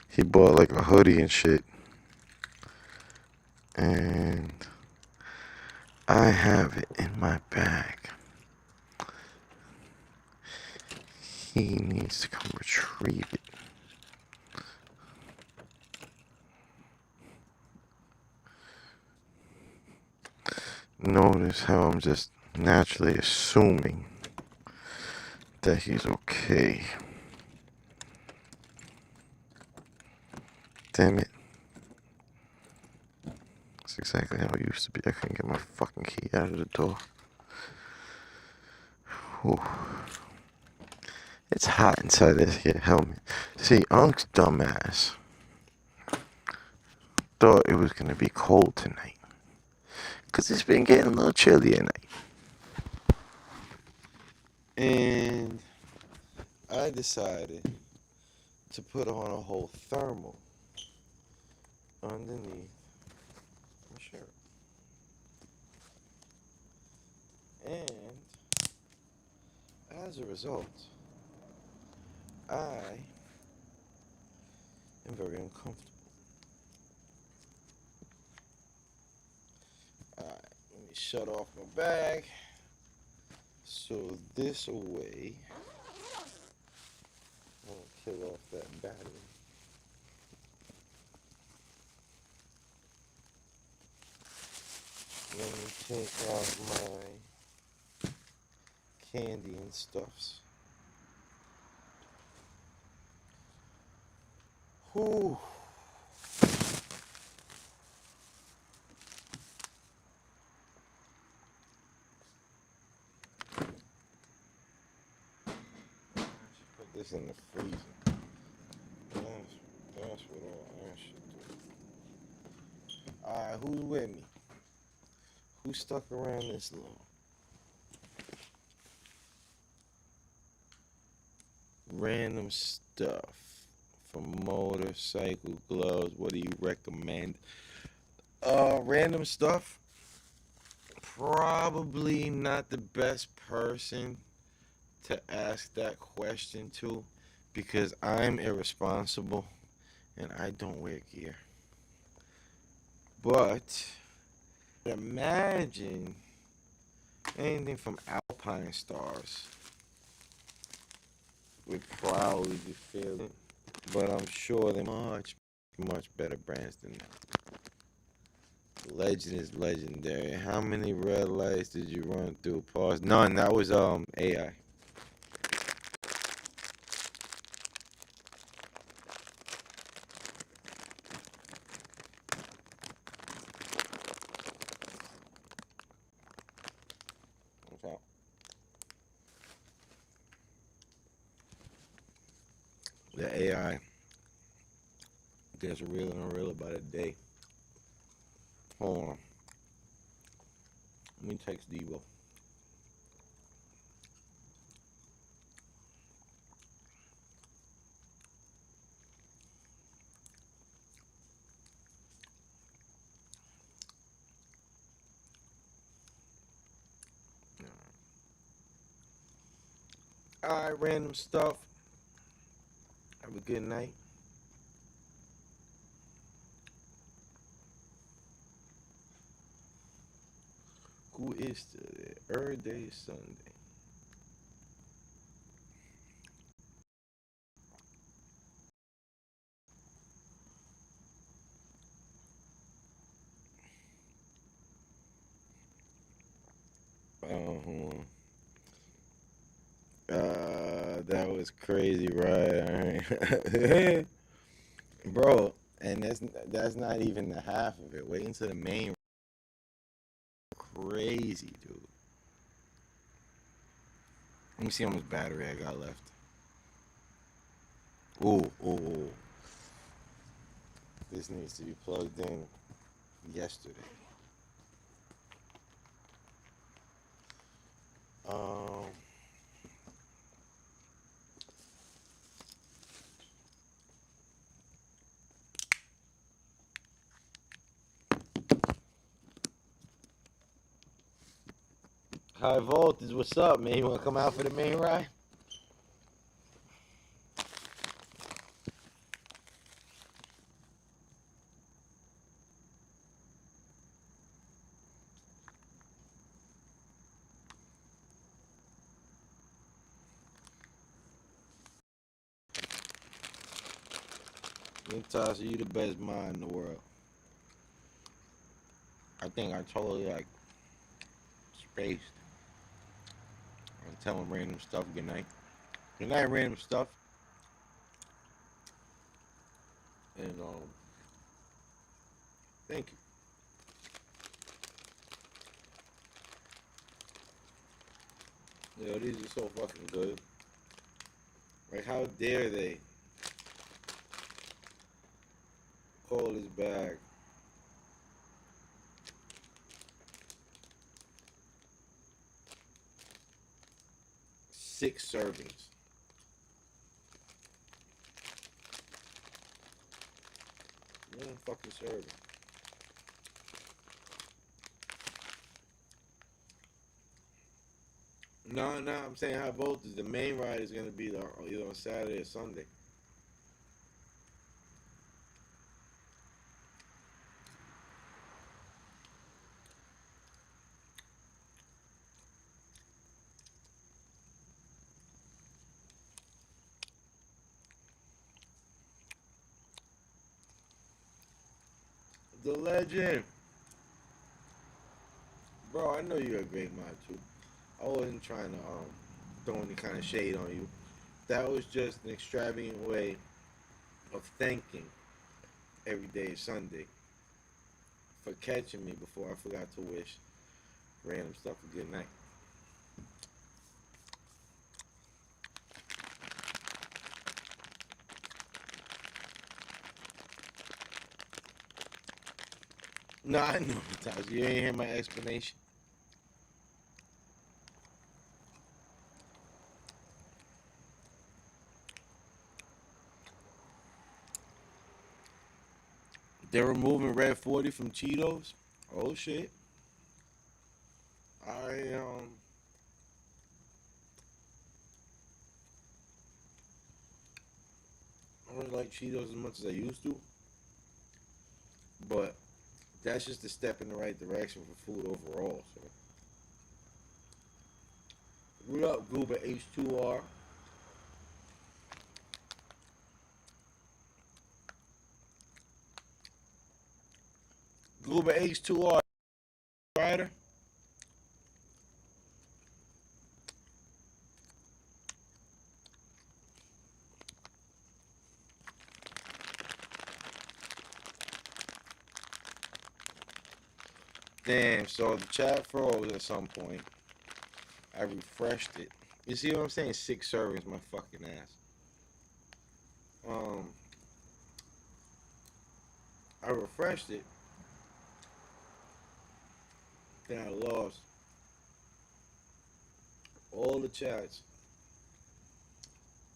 he bought like a hoodie and shit. And I have it in my bag. He needs to come retrieve it. Notice how I'm just naturally assuming that he's okay. Damn it. That's exactly how it used to be. I couldn't get my fucking key out of the door. Whew. It's hot inside this here helmet. See, Unc's dumbass thought it was gonna be cold tonight. Cause it's been getting a little chilly at night. And I decided to put on a whole thermal underneath my shirt. And as a result, I am very uncomfortable. Alright, let me shut off my bag. So this way, I'll kill off that battery. Let me take out my candy and stuffs. Whew. this in the freezer. That's what all that shit do. Alright, who's with me? Who stuck around this long? Random stuff. From motorcycle gloves, what do you recommend? Random stuff. Probably not the best person to ask that question to, because I'm irresponsible and I don't wear gear. But imagine anything from Alpine Stars would probably be feeling, but I'm sure they're much better brands than that. Legend is legendary. How many red lights did you run through? Pause. None. That was AI. What's up? The AI gets real and real about a day. Hold on. Let me text Devo. Alright, random stuff. Have a good night. Who is today? Every day is Sunday. Hold on. That was crazy, right? Bro, and that's not even the half of it. Wait until the main. Crazy, dude. Let me see how much battery I got left. Ooh. This needs to be plugged in yesterday. High voltage, what's up, man? You wanna come out for the main ride? Tasha, you the best mind in the world. I think I totally spaced. I'm telling random stuff. Good night. Good night, random stuff. And thank you. Yo, these are so fucking good. Like, how dare they call this bag 6 servings? One fucking serving. No, I'm saying high voltage. The main ride is gonna be either on Saturday or Sunday. The legend. Bro, I know you're a great mod too. I wasn't trying to throw any kind of shade on you. That was just an extravagant way of thanking every day is Sunday for catching me before I forgot to wish random stuff a good night. No, I know, Taj. You ain't hear my explanation. They're removing Red 40 from Cheetos. Oh shit. I don't really like Cheetos as much as I used to, but that's just a step in the right direction for food overall. So, what up, Goober H2R? Goober H2R, Rider. Damn, so the chat froze at some point. I refreshed it. You see what I'm saying? 6 servings, my fucking ass. Um, I refreshed it. Then I lost all the chats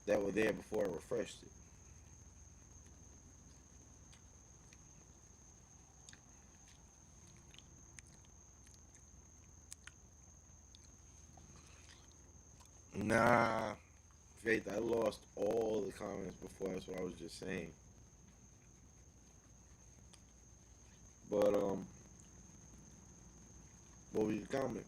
that were there before I refreshed it. Nah, Faith, I lost all the comments before. That's what I was just saying. But what was your comment?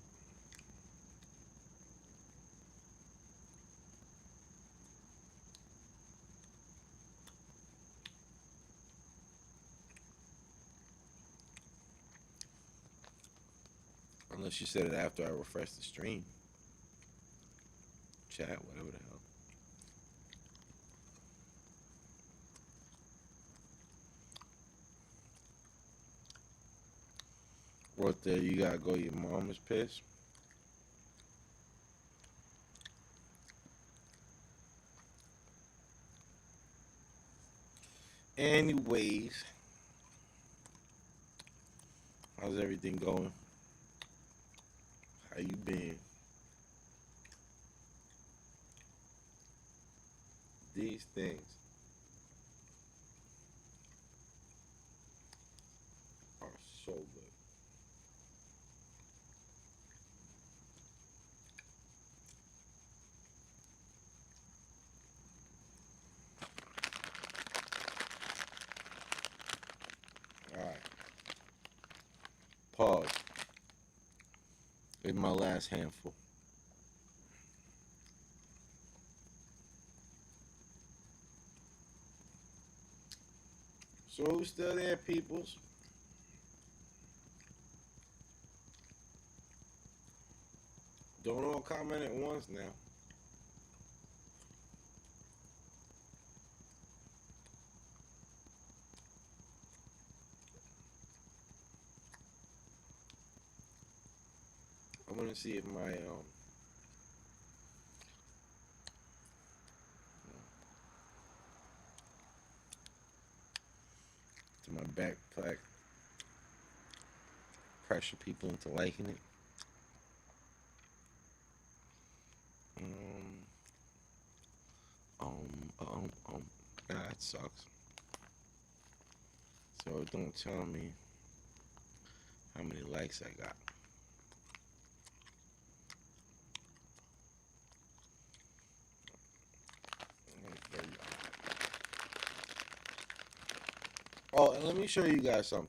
Unless you said it after I refreshed the stream. Chat, whatever the hell. What there? You gotta go. Your mom is pissed. Anyways, how's everything going? How you been? These things are so good. All right. Pause. It's my last handful. So who's still there, peoples? Don't all comment at once now. I'm gonna see if my to my backpack pressure people into liking it. That sucks. So it don't tell me how many likes I got. Oh, and let me show you guys something.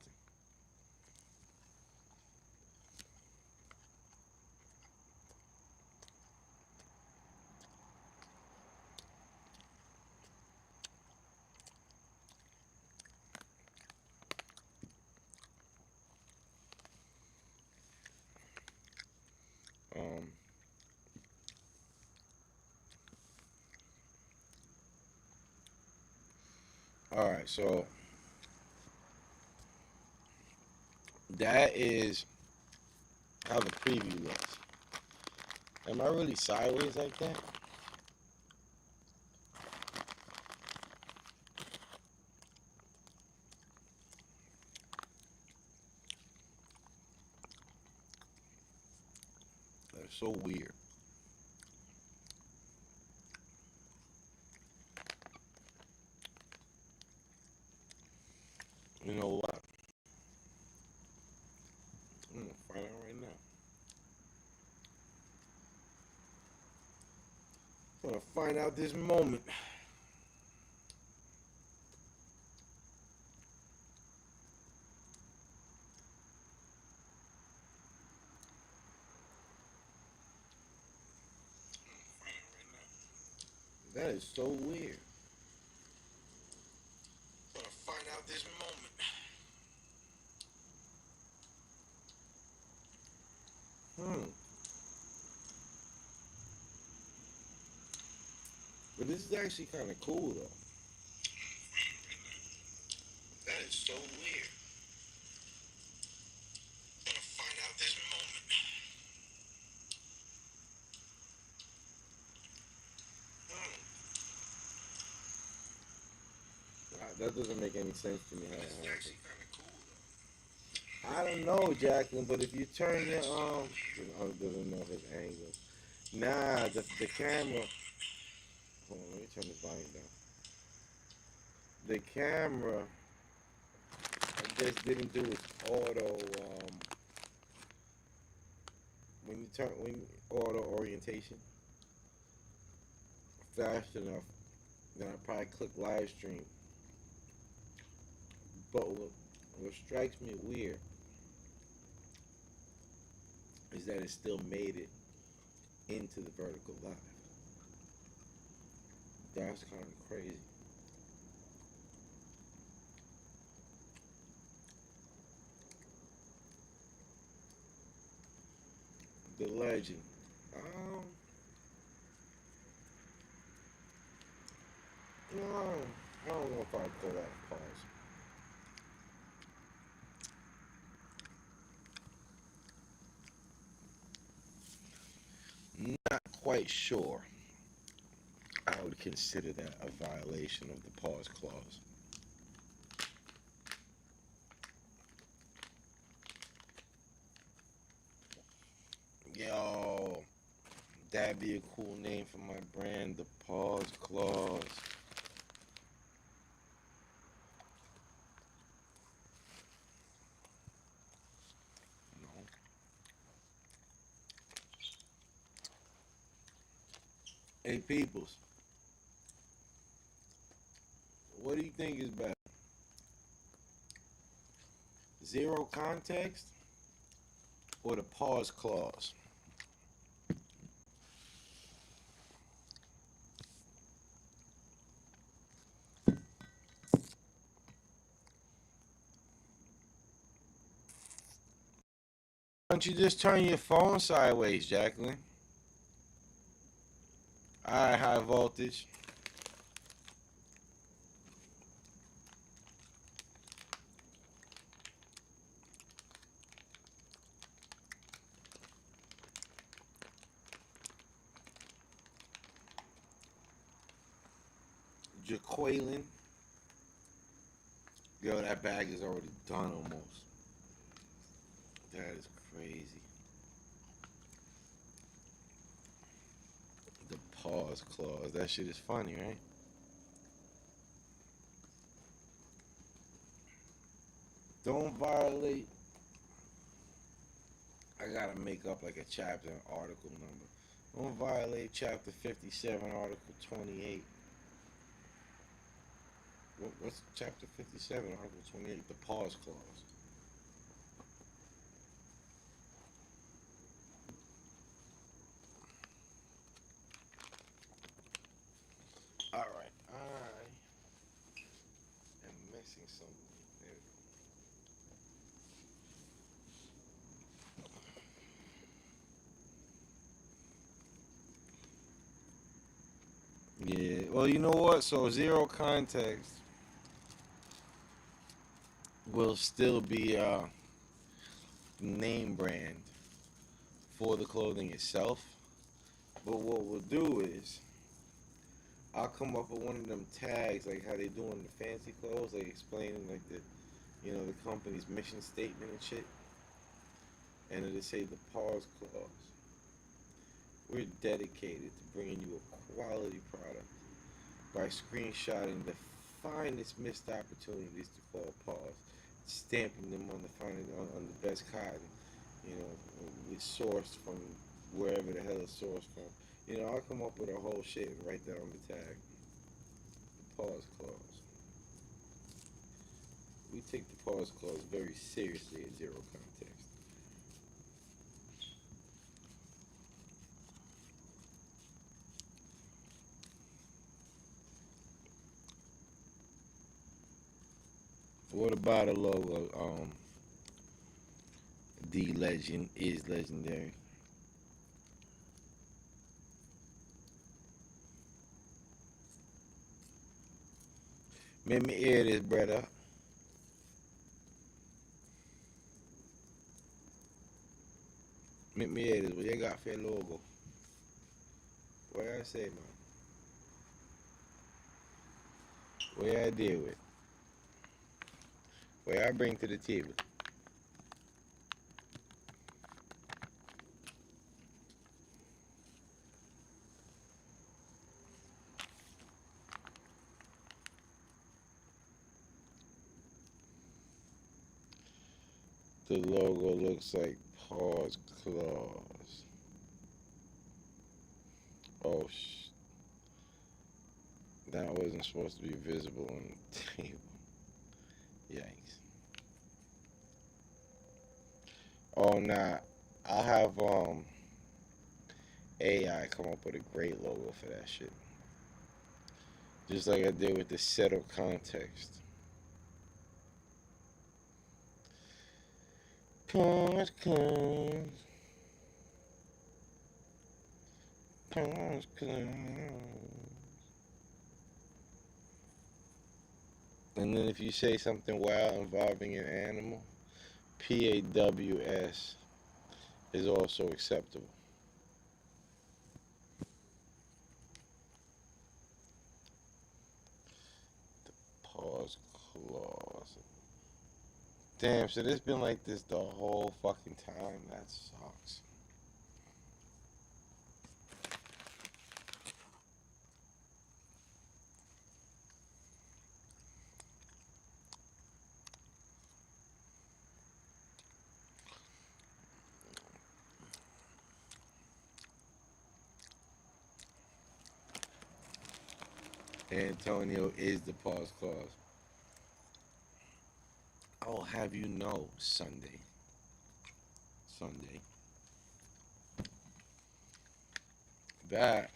Um, all right, so that is how the preview looks. Am I really sideways like that? So weird. You know what? I'm gonna find out right now. I'm gonna find out this moment. That is so weird. I'm gonna find out this moment. Hmm. But this is actually kind of cool though. That is so weird. I'm gonna find out this moment. Hmm. That doesn't make any sense to me. This is actually kind of cool though. I don't know, Jacqueline, but if you turn your doesn't know his angle. Nah, the camera. Hold on, let me turn this volume down. The camera, I guess, didn't do its auto. When you turn auto orientation fast enough, then I probably click live stream. But what strikes me weird is that it still made it into the vertical live. That's kind of crazy. The legend. Um, no, I don't know if I'd call that a pause. Not quite sure I would consider that a violation of the pause clause. Yo, that'd be a cool name for my brand, the pause clause. No. Hey, peoples, what do you think is better? Zero context or the pause clause? Why don't you just turn your phone sideways, Jacqueline? Alright, high voltage. Jaqueline. Yo, that bag is already done almost. That is crazy. The pause clause. That shit is funny, right? Don't violate. I gotta make up like a chapter and article number. Don't violate chapter 57, article 28. What's chapter 57, article 28? The pause clause. Alright, I am missing something. There we go. Yeah, well, you know what? So, zero context will still be a name brand for the clothing itself. But what we'll do is I'll come up with one of them tags like how they do in the fancy clothes, like explaining like the company's mission statement and shit. And it'll say the pause clause.
We're dedicated to bringing you a quality product by screenshotting the finest missed opportunities to call pause, stamping them on on the best cotton, you know, it's sourced from wherever the hell it's sourced from. You know, I'll come up with a whole shit and write that on the tag. The pause clause. We take the pause clause very seriously in zero context. What about a logo? The legend is legendary. Let me hear this, brother. Let me hear this. What you got for your logo? What I say, man? What I deal with? What I bring to the table? The logo looks like pause clause. Oh, that wasn't supposed to be visible on the table. Yikes. Oh, nah. I'll have AI come up with a great logo for that shit. Just like I did with the settled context. Pause clause. Pause clause. And then if you say something wild involving an animal, PAWS is also acceptable. Pause clause. Damn, so it's been like this the whole fucking time? That sucks. Antonio is the pause clause. I'll have you know, Sunday, that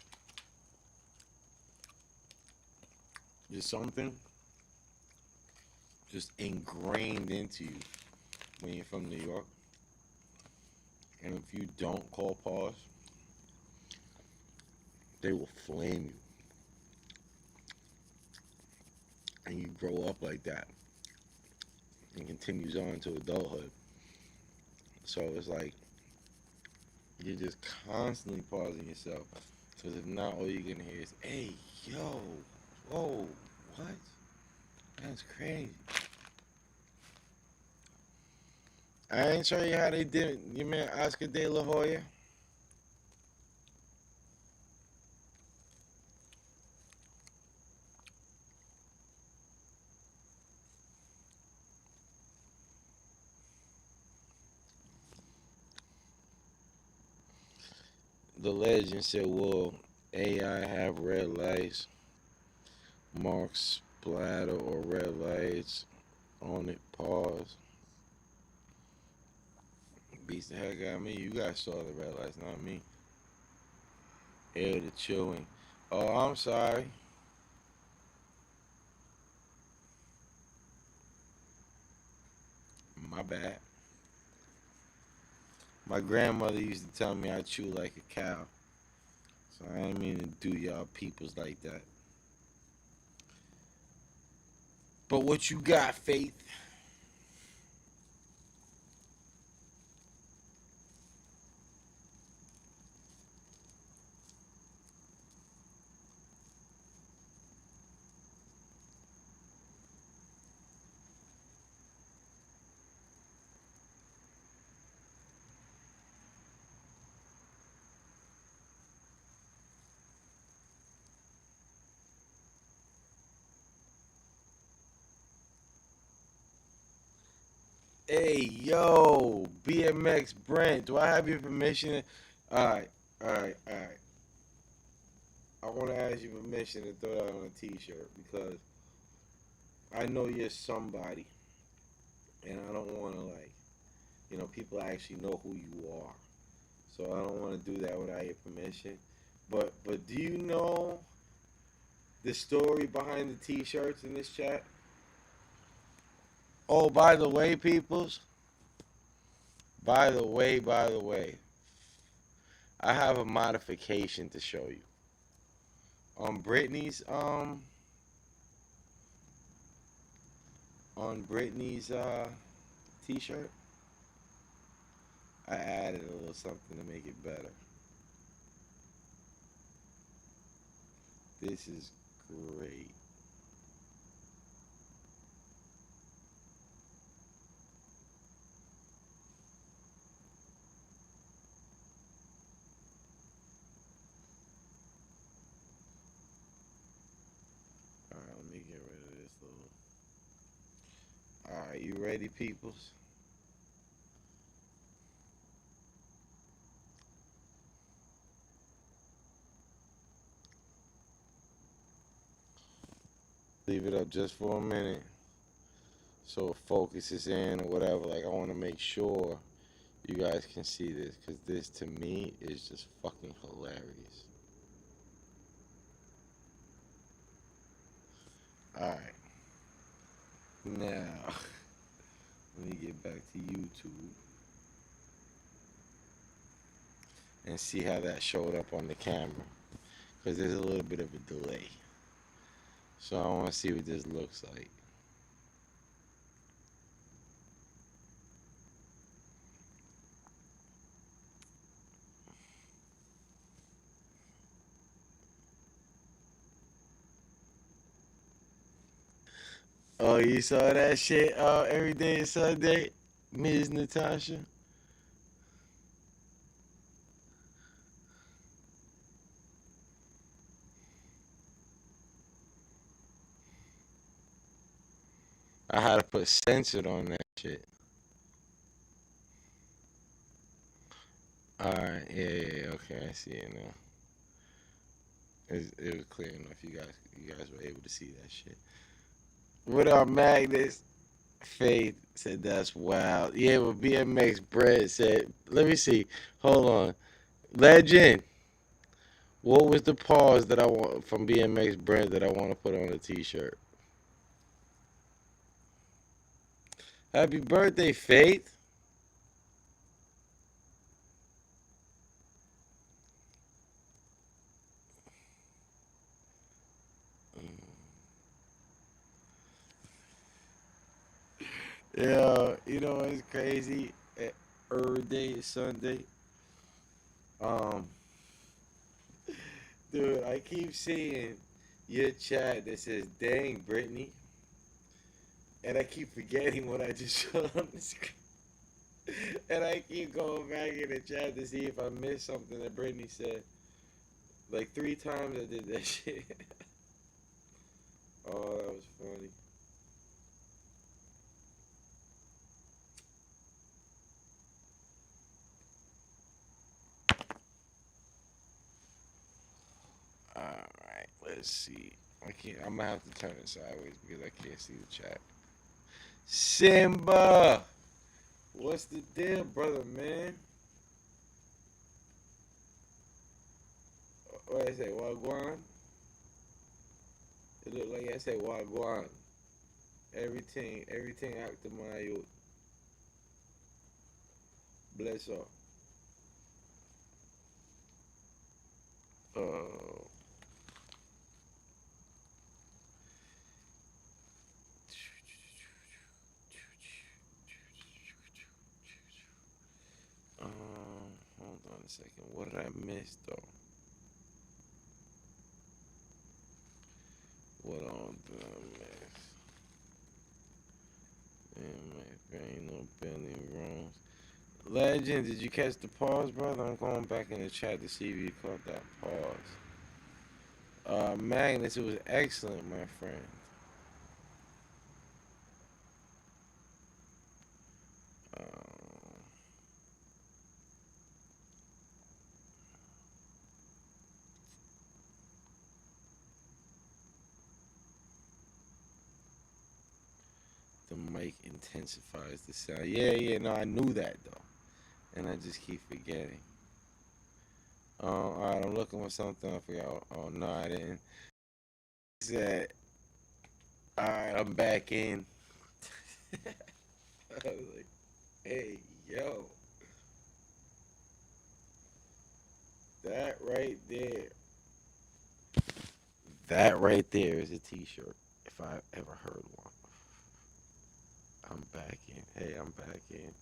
is something just ingrained into you when you're from New York. And if you don't call pause, they will flame you. And you grow up like that and continues on to adulthood. So it's like you're just constantly pausing yourself. Because if not, all you're gonna hear is, hey, yo, whoa, what? That's crazy. I ain't show you how they did it. You man Oscar De La Hoya? The legend said, will AI have red lights, marks, splatter, or red lights on it? Pause. Beats the heck out of me. You guys saw the red lights, not me. Air the chewing. Oh, I'm sorry. My bad. My grandmother used to tell me I chew like a cow. So I ain't mean to do y'all peoples like that. But what you got, Faith? Hey, yo, BMX Brent, do I have your permission? Alright, alright. I want to ask you permission to throw that on a t-shirt because I know you're somebody and I don't want to, like, people actually know who you are. So I don't want to do that without your permission. But do you know the story behind the t-shirts in this chat? Oh, by the way, peoples, by the way, I have a modification to show you. On Brittany's t-shirt, I added a little something to make it better. This is great. Alright, let me get rid of this little. Alright, you ready, peoples? Leave it up just for a minute so it focuses in or whatever. Like, I want to make sure you guys can see this because this to me is just fucking hilarious. Alright, now let me get back to YouTube and see how that showed up on the camera because there's a little bit of a delay. So I want to see what this looks like. Oh, you saw that shit every day is Sunday, Ms. Natasha? I had to put censored on that shit. Alright, yeah, okay, I see it now. It was clear enough. You guys were able to see that shit. What up, Magnus? Faith said that's wild. Yeah, but BMX Brett said, let me see. Hold on. Legend. What was the pause that I want from BMX Brent that I want to put on a t-shirt? Happy birthday, Faith. Yeah, you know it's crazy. Earth Day is Sunday. Um, dude, I keep seeing your chat that says "Dang, Brittany," and I keep forgetting what I just showed on the screen. And I keep going back in the chat to see if I missed something that Brittany said. Like 3 times I did that shit. Oh, that was funny. Alright, let's see. I'm gonna have to turn it sideways because I can't see the chat. Simba! What's the deal, brother, man? What I say, Wagwan? It look like I say Wagwan. Everything after my youth. Bless up. Uh, hold on a second. What did I miss though? What on did I miss? There ain't no building rooms. Legend, did you catch the pause, brother? I'm going back in the chat to see if you caught that pause. Magnus, it was excellent, my friend. mic intensifies the sound. Yeah, no, I knew that though, and I just keep forgetting. All right, I'm looking for something. I forgot. Oh no, I didn't. He said, "All right, I'm back in." I was like, "Hey, yo, that right there, that right there is a T-shirt. If I ever heard one, I'm back in. Hey, I'm back in.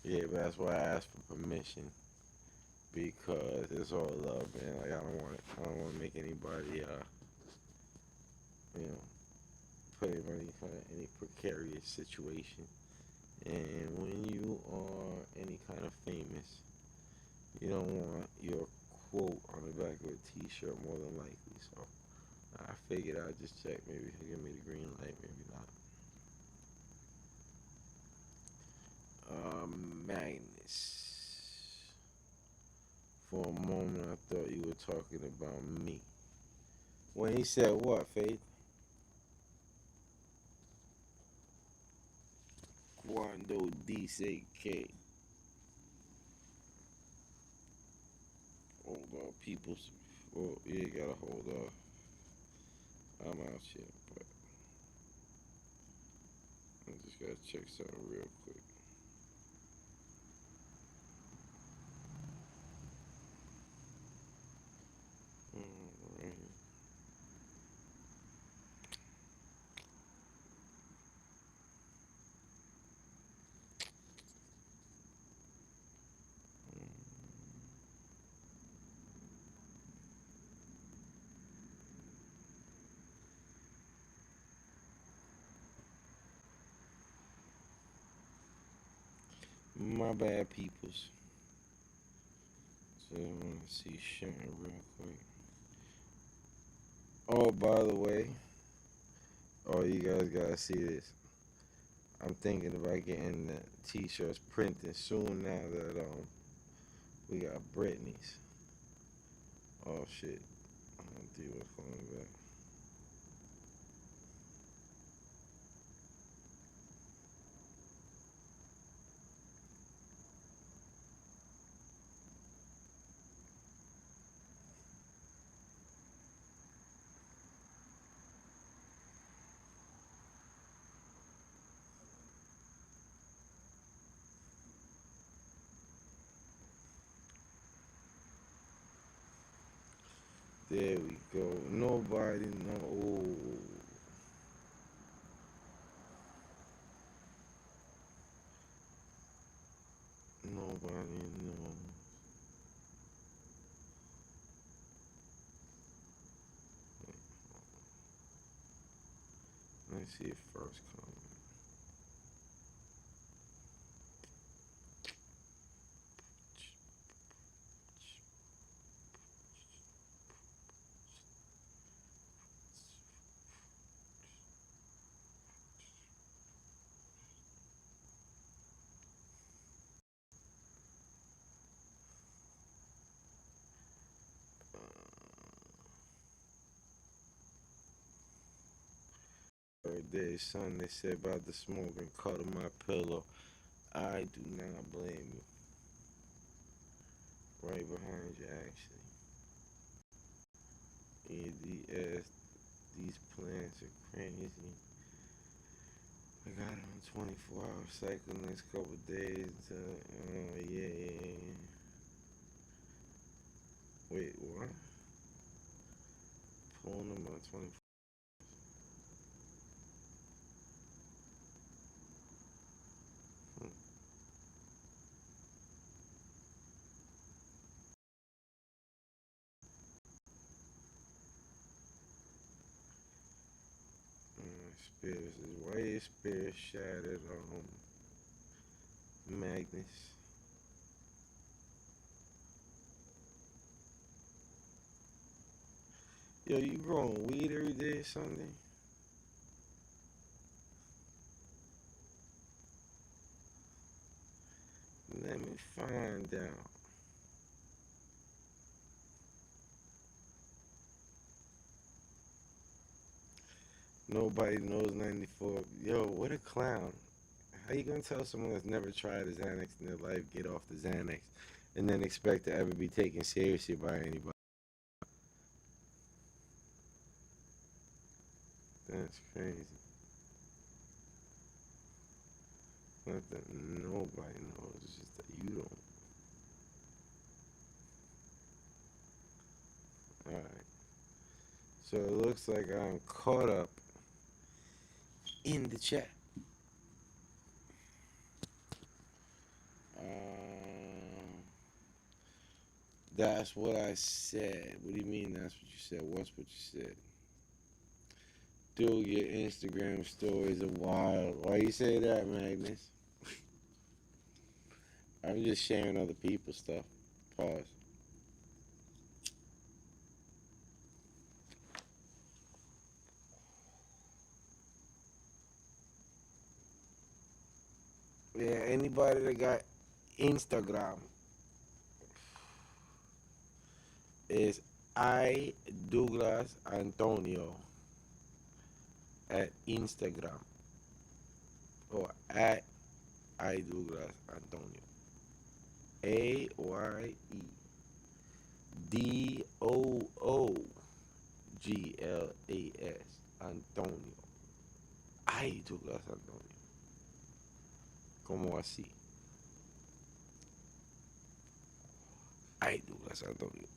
Yeah, but that's why I asked for permission because it's all love, man. Like I don't want to make anybody, you know, put anybody in kind of any precarious situation. And when you are any kind of famous, you don't want your quote on the back of a T-shirt more than likely. So I figured I'd just check. Maybe he'll give me the green light. Maybe not. Magnus. For a moment, I thought you were talking about me. When he said what, Faith? Quando dice que. Hold on, peoples. Oh, yeah, gotta hold on. I'm out here, but I just gotta check something real quick. Alright. My bad, peoples. So I want to see something real quick. Oh, by the way, oh, you guys gotta see this. I'm thinking about getting the t-shirts printed soon now that we got Britney's. Oh shit. I don't think what's calling back. There we go. Nobody know. Nobody knows. Let's see if first comment. Birthday, son, they said about the smoke and cut on my pillow. I do not blame you. Right behind you, actually. EDS, these plants are crazy. I got it on 24-hour cycle next couple days. Yeah. Wait, what? Pulling them on 24. Spears is way Spears shattered Magnus. Yo, you growing weed every day or something? Let me find out. Nobody knows 94. Yo, what a clown. How you gonna tell someone that's never tried a Xanax in their life get off the Xanax and then expect to ever be taken seriously by anybody? That's crazy. Not that nobody knows, it's just that you don't. Alright. So it looks like I'm caught up in the chat. That's what I said. What do you mean that's what you said? What's what you said? Dude, your Instagram stories are wild. Why you say that, Magnus? I'm just sharing other people's stuff. Pause. Yeah, anybody that got Instagram is I Douglas Antonio at Instagram or at I Douglas Antonio. AYEDOOGLAS Antonio. I Douglas Antonio. Como así? I Douglas Antonio.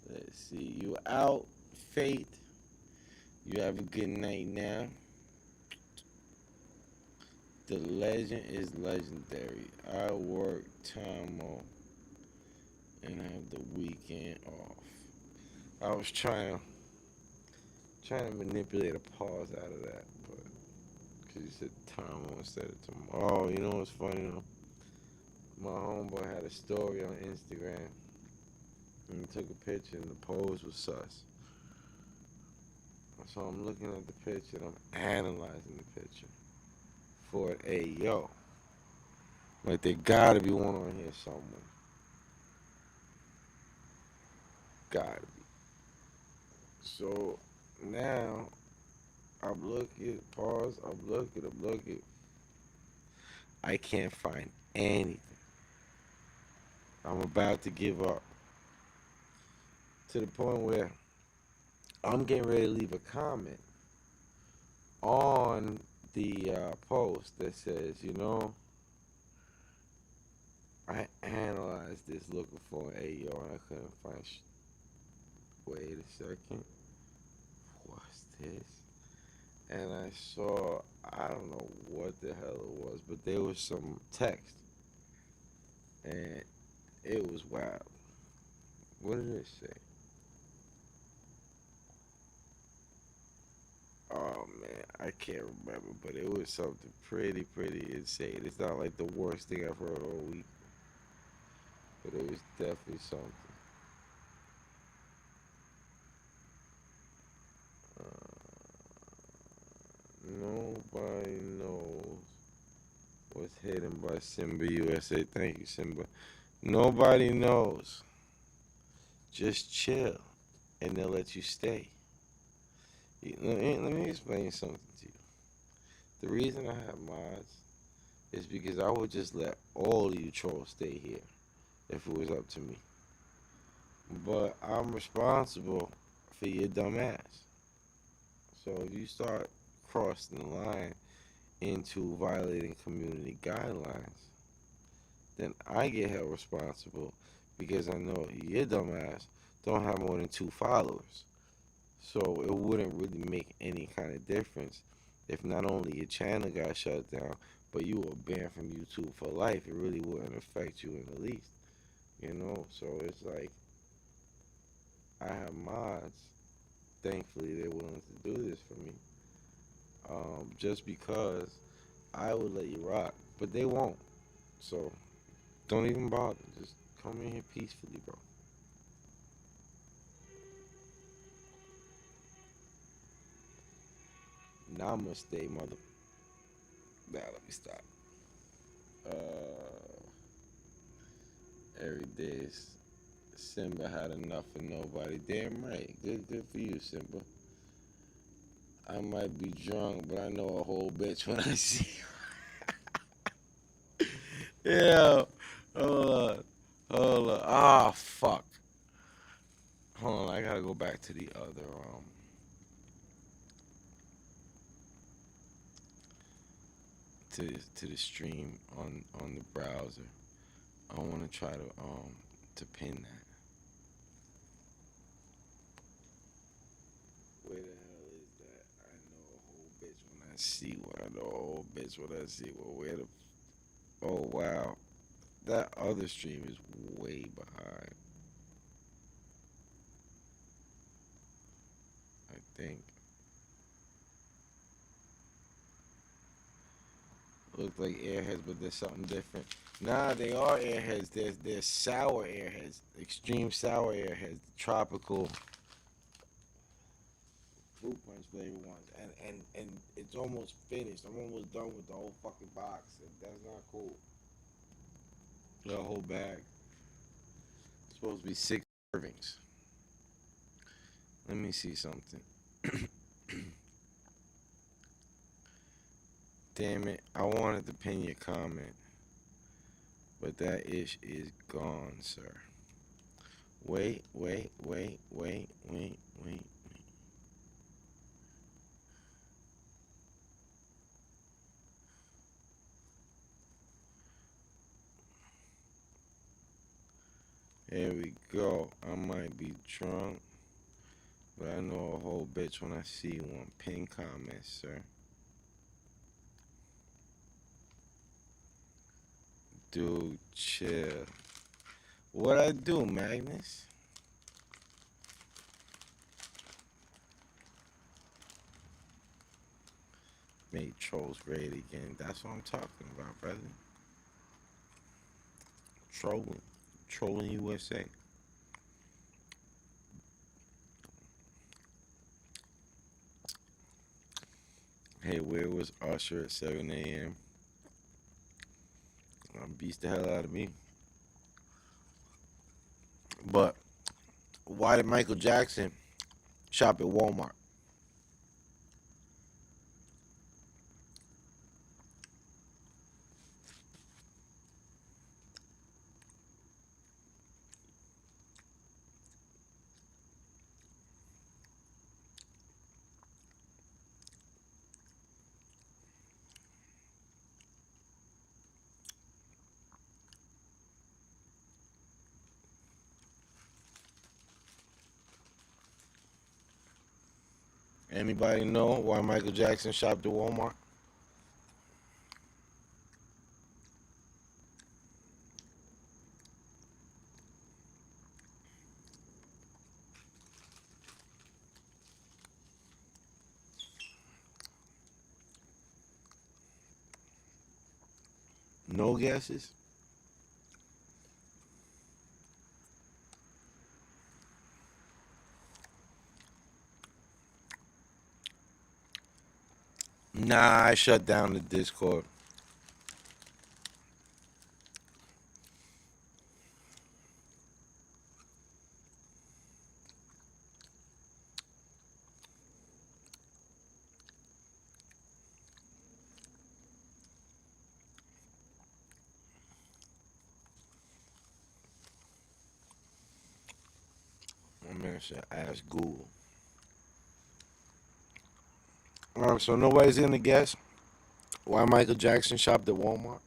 Let's see. You out, Faith. You have a good night now. The legend is legendary. I work Tomo and have the weekend off. I was trying to manipulate a pause out of that, but because you said Tomo instead of tomorrow. Oh, you know what's funny though? My homeboy had a story on Instagram and he took a picture and the pose was sus. So I'm looking at the picture and I'm analyzing the picture for it. Hey, yo. Like, there gotta be one on here somewhere. Gotta be. So now I'm looking, pause, I'm looking. I can't find anything. I'm about to give up. To the point where I'm getting ready to leave a comment on the post that says, you know, I analyzed this looking for an AO and I couldn't find wait a second. What's this? And I saw, I don't know what the hell it was, but there was some text. And it was wild. What did it say? Oh man, I can't remember, but it was something pretty insane. It's not like the worst thing I've heard all week, but it was definitely something. Nobody knows what's hidden by Simba USA. Thank you, Simba. Nobody knows. Just chill, and they'll let you stay. Let me explain something to you. The reason I have mods is because I would just let all of you trolls stay here if it was up to me. But I'm responsible for your dumb ass. So if you start crossing the line into violating community guidelines, then I get held responsible because I know your dumb ass don't have more than 2 followers. So it wouldn't really make any kind of difference if not only your channel got shut down, but you were banned from YouTube for life. It really wouldn't affect you in the least, you know? So it's like, I have mods. Thankfully, they're willing to do this for me. Just because I would let you rock, but they won't. So don't even bother. Just come in here peacefully, bro. Namaste, mother. Nah, let me stop. Every day is Simba had enough of nobody. Damn right. Good for you, Simba. I might be drunk, but I know a whole bitch when I see you. Yeah. Hold on. Hold on. Ah, fuck. Hold on. I gotta go back to the other to the stream on the browser. I want to try to pin that. Where the hell is that? I know a whole bitch when I see one. I know a whole bitch when I see one. Where the? Oh wow, that other stream is way behind. I think. Look like airheads, but there's something different. Nah, they are airheads. There's sour airheads, extreme sour airheads, tropical fruit punch flavor ones, and it's almost finished. I'm almost done with the whole fucking box. That's not cool. The whole bag. It's supposed to be 6 servings. Let me see something. Damn it! I wanted to pin your comment, but that ish is gone, sir. Wait. There we go. I might be drunk, but I know a whole bitch when I see one. Pin comment, sir. Dude, chill. What I do, Magnus? Made trolls great again. That's what I'm talking about, brother. Trolling USA. Hey, where was Usher at 7 a.m.? Beats the hell out of me. But why did Michael Jackson shop at Walmart? Anybody know why Michael Jackson shopped at Walmart? No guesses? Nah, I shut down the Discord. My man said, ask Google. Alright, so nobody's gonna guess why Michael Jackson shopped at Walmart?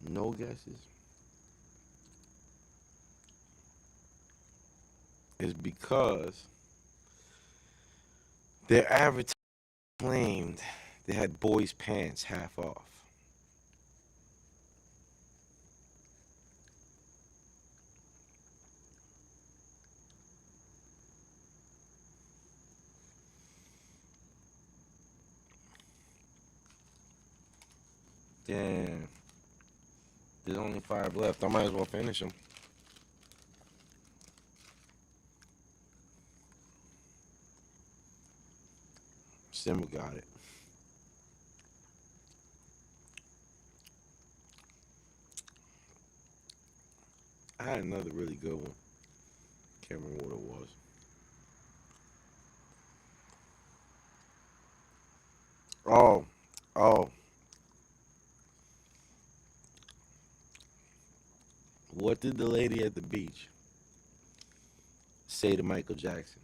No guesses? It's because their advertising claimed they had boys' pants half off. Damn. There's only 5 left. I might as well finish them. Simba got it. I had another really good one. Can't remember what it was. Oh, oh. What did the lady at the beach say to Michael Jackson?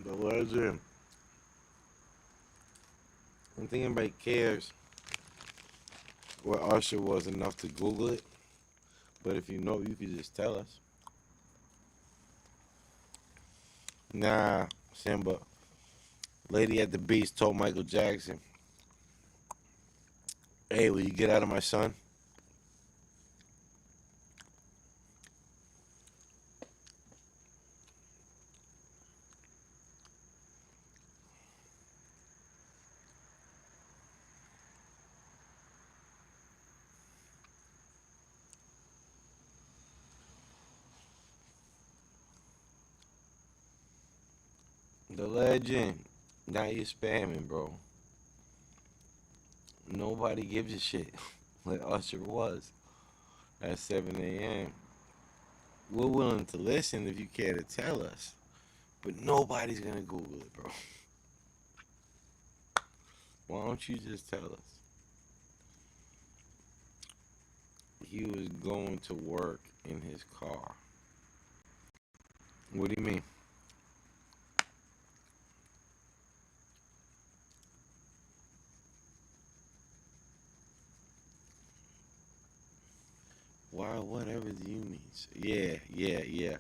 The legend. I don't think anybody cares what Usher was enough to Google it. But if you know, you could just tell us. Nah, Simba. Lady at the beach told Michael Jackson, "Hey, will you get out of my son?" The legend. Now you're spamming, bro. Nobody gives a shit like Usher was at 7 a.m. We're willing to listen if you care to tell us, but nobody's gonna Google it, bro. Why don't you just tell us? He was going to work in his car. What do you mean? Why? Whatever do you mean? Yeah.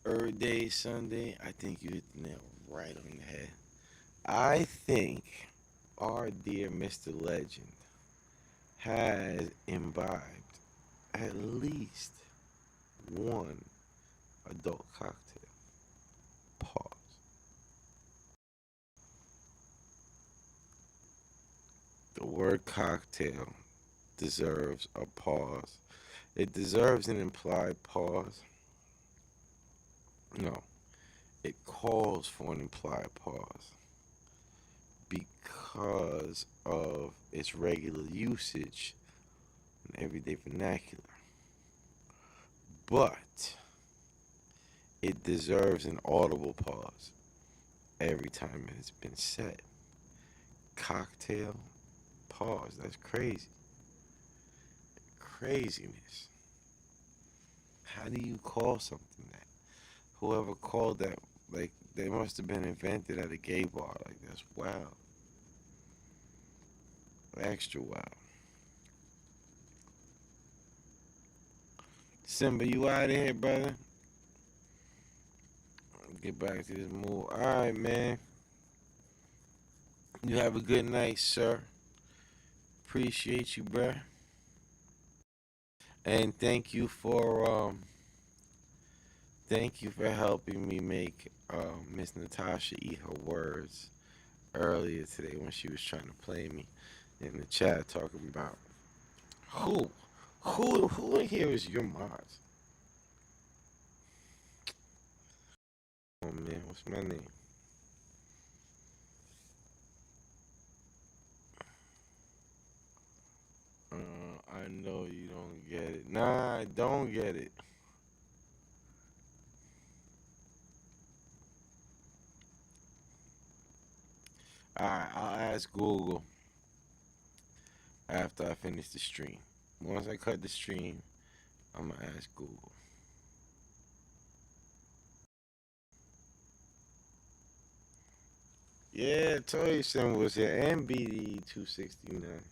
Earth Day, Sunday. I think you hit the nail right on the head. I think our dear Mr. Legend has imbibed at least one adult cocktail. Pause. The word cocktail deserves a pause. It deserves an implied pause. No, it calls for an implied pause because of its regular usage in everyday vernacular. But it deserves an audible pause every time it has been said. Cocktail, pause. That's crazy. Craziness. How do you call something that? Whoever called that, like, they must have been invented at a gay bar. Like, that's wild. Extra wild. Simba, you out of here, brother? Get back to this move. Alright, man. You have a good night, sir. Appreciate you, bruh. And thank you for helping me make Miss Natasha eat her words earlier today when she was trying to play me in the chat talking about who in here is your mods? Oh man, what's my name? I know you don't get it. Nah, I don't get it. Alright, I'll ask Google after I finish the stream. Once I cut the stream, I'm gonna ask Google. Yeah, Toy Sim was here and BD 269.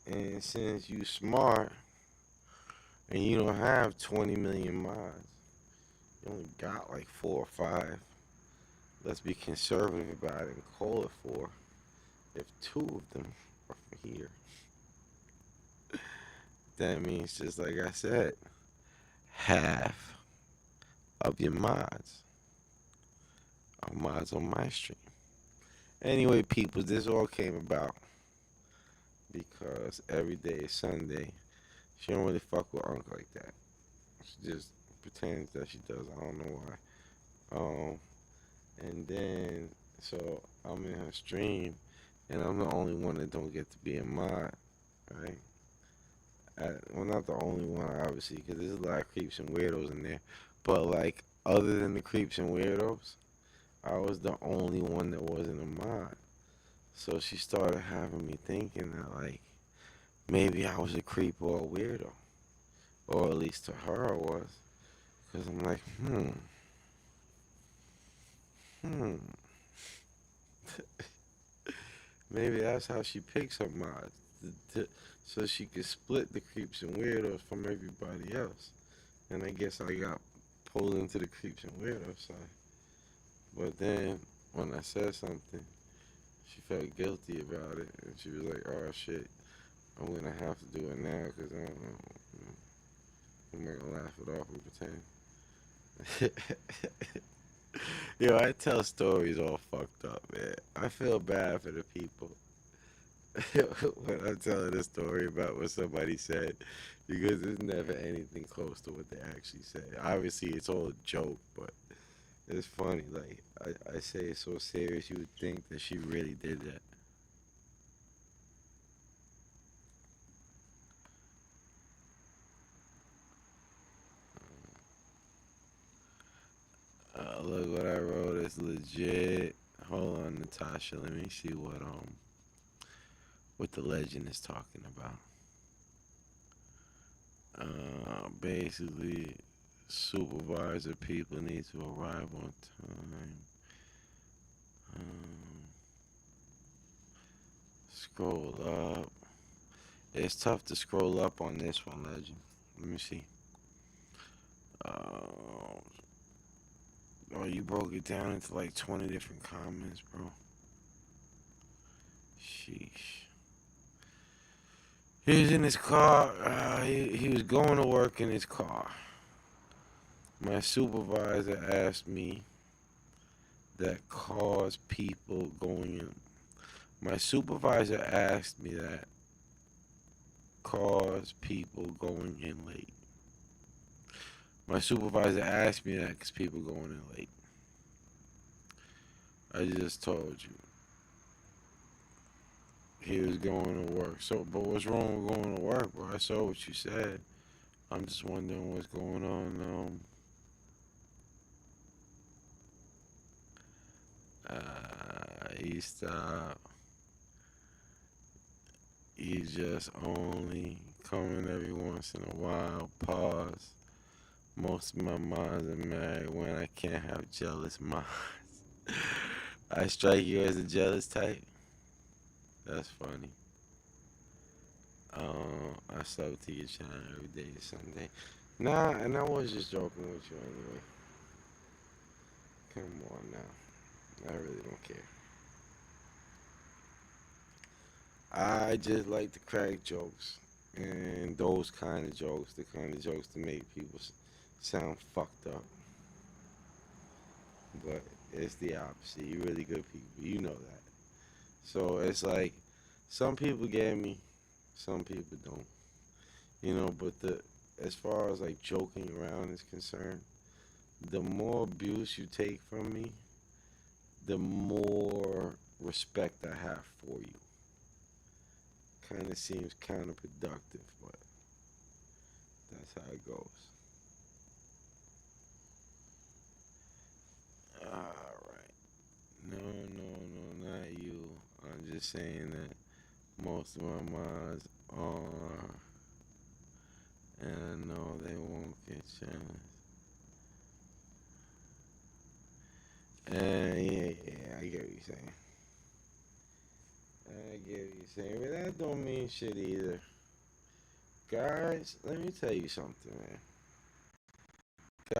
And since you smart and you don't have 20 million mods, you only got like 4 or 5. let's be conservative about it and call it 4. If 2 of them are from here, that means, just like I said, half of your mods are mods on my stream. Anyway, people, this all came about because every day is Sunday. She don't really fuck with Unc like that. She just pretends that she does. I don't know why. And then so I'm in her stream, and I'm the only one that don't get to be a mod, right? Well, not the only one, obviously, because there's a lot of creeps and weirdos in there. But like, other than the creeps and weirdos, I was the only one that wasn't a mod. So she started having me thinking that like maybe I was a creep or a weirdo, or at least to her I was. Because I'm like, hmm. Maybe that's how she picks her mods, so she could split the creeps and weirdos from everybody else. And I guess I got pulled into the creeps and weirdos side. But then when I said something, she felt guilty about it, and she was like, "Oh shit, I'm gonna have to do it now because I don't know." I'm gonna laugh it off and pretend. Yo, I tell stories all fucked up, man. I feel bad for the people when I'm telling a story about what somebody said, because there's never anything close to what they actually said. Obviously, it's all a joke, but it's funny. Like, I say it so serious, you would think that she really did that. Look what I wrote. It's legit. Hold on, Natasha. Let me see what the legend is talking about. Basically, supervisor people need to arrive on time. Scroll up. It's tough to scroll up on this one, legend. Let me see. Uh, oh, you broke it down into like 20 different comments, bro. Sheesh. He was in his car. He was going to work in his car. My supervisor asked me that cars people going in. My supervisor asked me that cars people going in late. My supervisor asked me that because people going in late. I just told you. He was going to work. So, but what's wrong with going to work, bro? I saw what you said. I'm just wondering what's going on. He stopped. He's just only coming every once in a while. Pause. Most of my minds are married when I can't have jealous minds. I strike you as a jealous type. That's funny. I sub to your channel every day is Sunday. Nah, and I was just joking with you anyway. Come on now. I really don't care. I just like to crack jokes. And those kind of jokes, the kind of jokes to make people sound fucked up. But it's the opposite. You really good people. You know that. So it's like some people get me, some people don't. You know, but as far as like joking around is concerned, the more abuse you take from me, the more respect I have for you. Kind of seems counterproductive, but that's how it goes. Alright. No, not you. I'm just saying that most of my mods are, and I know they won't get challenged. Yeah, I get what you're saying. I get what you're saying, but that don't mean shit either. Guys, let me tell you something, man.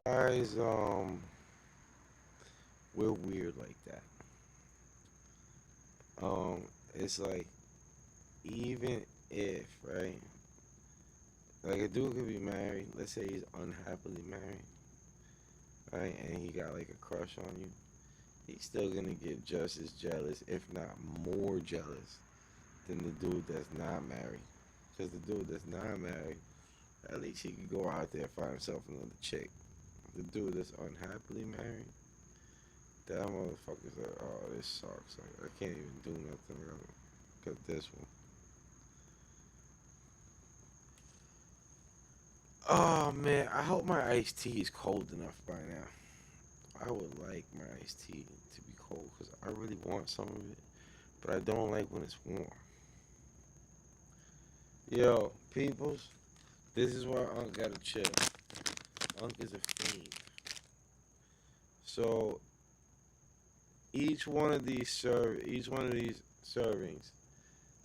Guys, We're weird like that. It's like, even if, right, like a dude could be married, let's say he's unhappily married, right, and he got like a crush on you, he's still gonna get just as jealous, if not more jealous, than the dude that's not married. Because the dude that's not married, at least he can go out there and find himself another chick. The dude that's unhappily married, that motherfucker's like, oh, this sucks. Like, I can't even do nothing. Got this one. Oh man, I hope my iced tea is cold enough by now. I would like my iced tea to be cold because I really want some of it, but I don't like when it's warm. Yo, peoples, this is why Unc gotta chill. Unc is a fiend. So each one of these servings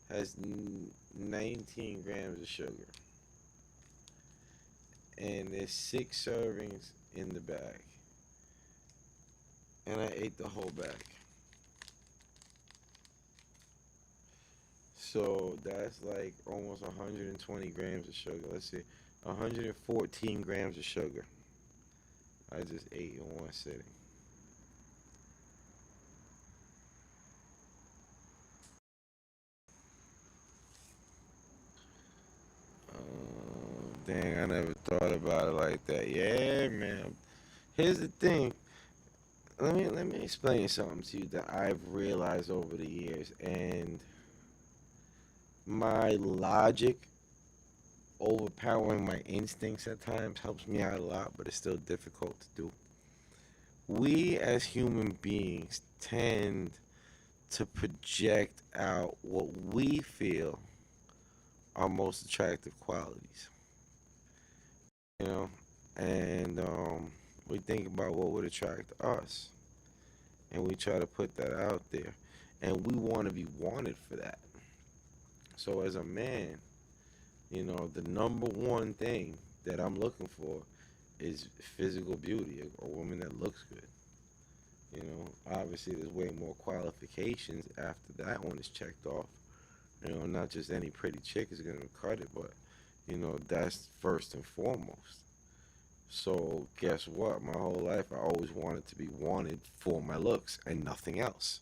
has 19 grams of sugar, and there's 6 servings in the bag, and I ate the whole bag. So that's like almost 120 grams of sugar. Let's see, 114 grams of sugar. I just ate in one sitting. Dang, I never thought about it like that. Yeah, man. Here's the thing. Let me explain something to you that I've realized over the years, and my logic overpowering my instincts at times helps me out a lot, but it's still difficult to do. We as human beings tend to project out what we feel are most attractive qualities, you know, and we think about what would attract us, and we try to put that out there, and we want to be wanted for that. So as a man, you know, the number one thing that I'm looking for is physical beauty, a woman that looks good. You know, obviously there's way more qualifications after that one is checked off. You know, not just any pretty chick is gonna cut it, but you know, that's first and foremost. So guess what? My whole life I always wanted to be wanted for my looks and nothing else.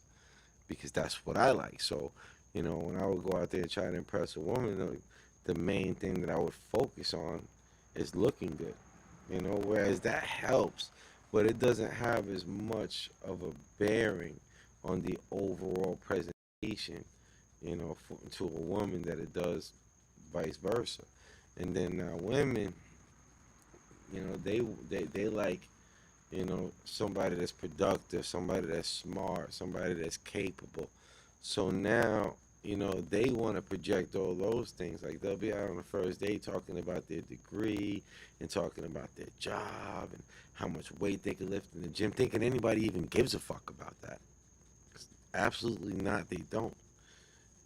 Because that's what I like. So, you know, when I would go out there and try to impress a woman, the main thing that I would focus on is looking good. You know, whereas that helps, but it doesn't have as much of a bearing on the overall presentation, you know, to a woman that it does vice versa. And then now women, you know, they like, you know, somebody that's productive, somebody that's smart, somebody that's capable. So now, you know, they want to project all those things. Like they'll be out on the first day talking about their degree and talking about their job and how much weight they can lift in the gym, thinking anybody even gives a fuck about that. Absolutely not, they don't.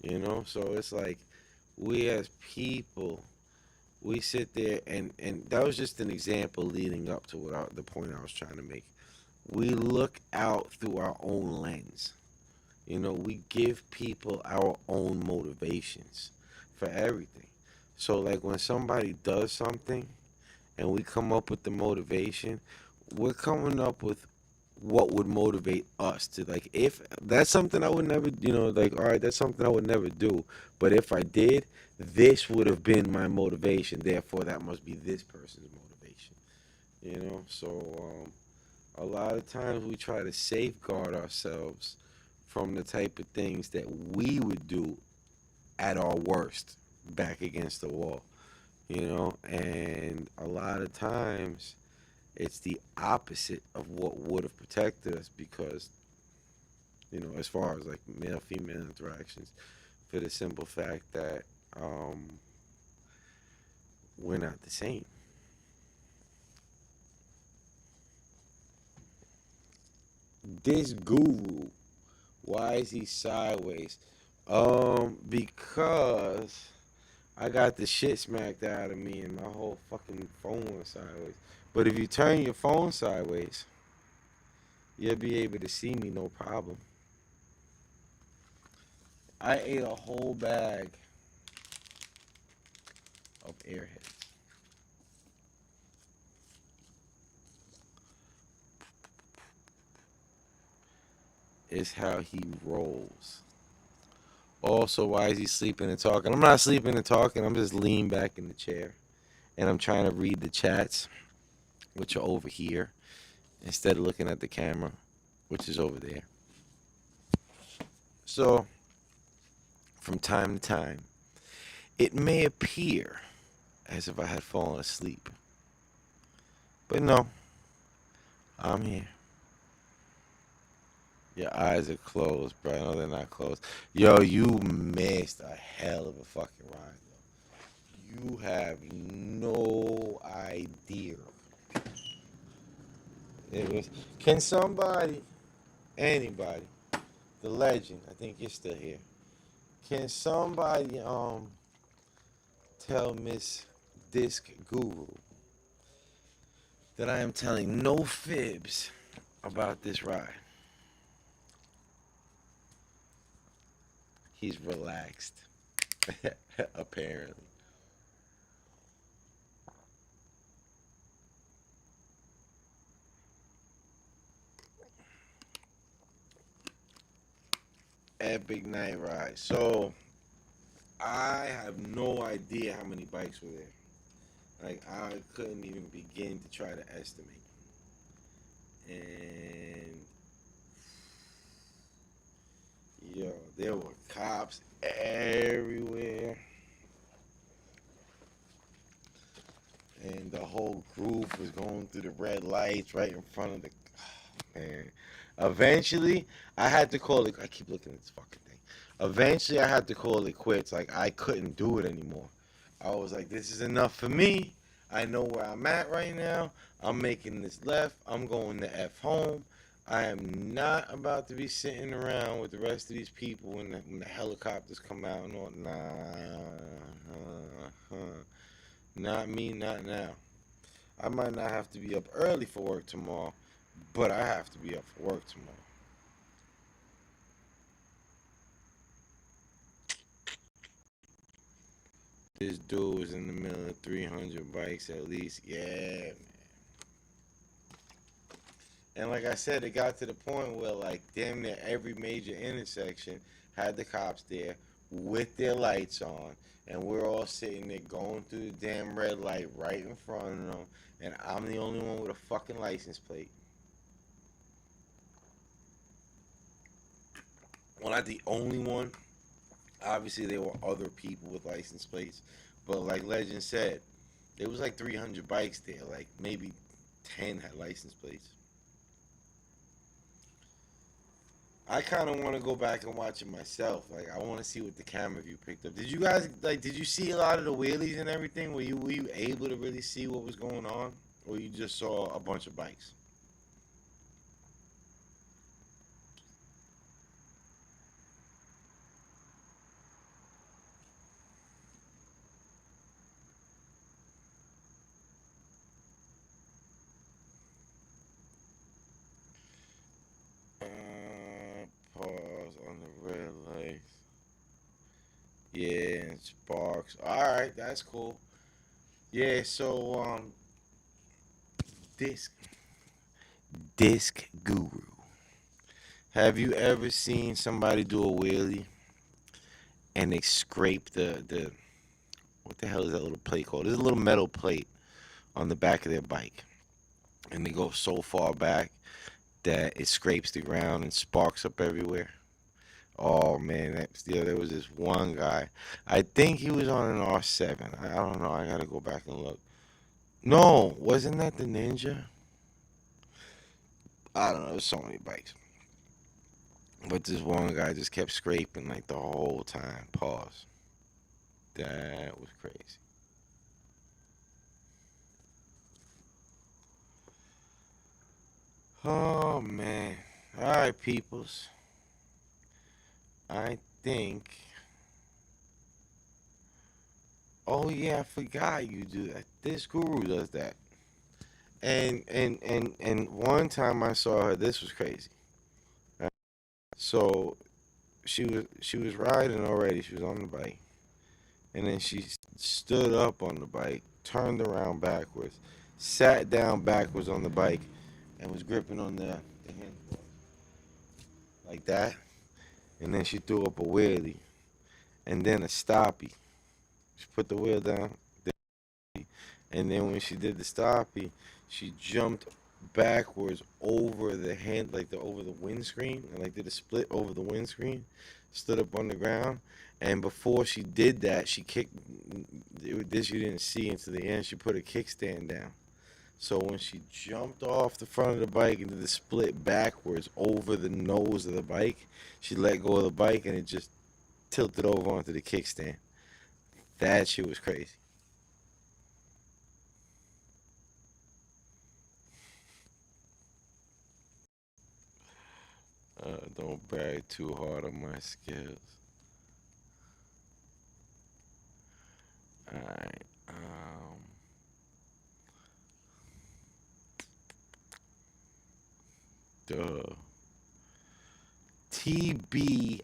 You know, so it's like we as people, we sit there and that was just an example leading up to the point I was trying to make. We look out through our own lens. You know, we give people our own motivations for everything. So like when somebody does something and we come up with the motivation, we're coming up with what would motivate us to, like, if that's something I would never, you know, like, all right, that's something I would never do, but if I did, this would have been my motivation, therefore that must be this person's motivation, you know. So a lot of times we try to safeguard ourselves from the type of things that we would do at our worst, back against the wall, you know. And a lot of times it's the opposite of what would have protected us, because, you know, as far as like male female interactions, for the simple fact that we're not the same. This guru, why is he sideways? Because I got the shit smacked out of me and my whole fucking phone went sideways. But if you turn your phone sideways, you'll be able to see me no problem. I ate a whole bag of Airheads. It's how he rolls. Also, why is he sleeping and talking? I'm not sleeping and talking. I'm just leaning back in the chair. And I'm trying to read the chats, which are over here, instead of looking at the camera, which is over there. So, from time to time, it may appear as if I had fallen asleep. But no, I'm here. Your eyes are closed, bro. No, they're not closed. Yo, you missed a hell of a fucking ride, though. You have no idea. It was. Can somebody, anybody, the legend? I think you're still here. Can somebody tell Miss Disc Guru that I am telling no fibs about this ride? He's relaxed, apparently. Epic night ride. So, I have no idea how many bikes were there. Like, I couldn't even begin to try to estimate. And, yo, there were cops everywhere. And the whole group was going through the red lights right in front of the. Oh, man. Eventually, I had to call it. I keep looking at this fucking thing. Eventually, I had to call it quits. Like, I couldn't do it anymore. I was like, this is enough for me. I know where I'm at right now. I'm making this left. I'm going to F home. I am not about to be sitting around with the rest of these people when the helicopters come out and all. Not me, not now. I might not have to be up early for work tomorrow, but I have to be up for work tomorrow. This dude was in the middle of 300 bikes at least. Yeah, man. And like I said, it got to the point where, like, damn near every major intersection had the cops there with their lights on. And we're all sitting there going through the damn red light right in front of them. And I'm the only one with a fucking license plate. Well, not the only one. Obviously, there were other people with license plates. But like Legend said, there was like 300 bikes there. Like maybe 10 had license plates. I kind of want to go back and watch it myself. Like, I want to see what the camera view picked up. Did you guys, like, did you see a lot of the wheelies and everything? Were you able to really see what was going on? Or you just saw a bunch of bikes? Pause on the red lights. Yeah, and sparks. Alright, that's cool. Yeah, so, Disc. Disc Guru. Have you ever seen somebody do a wheelie and they scrape the what the hell is that little plate called? There's a little metal plate on the back of their bike. And they go so far back that it scrapes the ground and sparks up everywhere. Oh man, there was this one guy. I think he was on an R7. I don't know. I gotta go back and look. No, wasn't that the Ninja? I don't know. There's so many bikes. But this one guy just kept scraping like the whole time. Pause. That was crazy. Oh man. Alright, peoples. I think. Oh yeah, I forgot you do that. This guru does that. And one time I saw her, this was crazy. Right? So she was riding already. She was on the bike, and then she stood up on the bike, turned around backwards, sat down backwards on the bike, and was gripping on the handlebars like that. And then she threw up a wheelie, and then a stoppie. She put the wheel down, and then when she did the stoppie, she jumped backwards over the hand, like over the windscreen, and like did a split over the windscreen, stood up on the ground, and before she did that, she kicked. This you didn't see until the end. She put a kickstand down. So when she jumped off the front of the bike and did the split backwards over the nose of the bike, she let go of the bike and it just tilted over onto the kickstand. That shit was crazy. Don't brag too hard on my skills. Alright. Duh. TBITW1.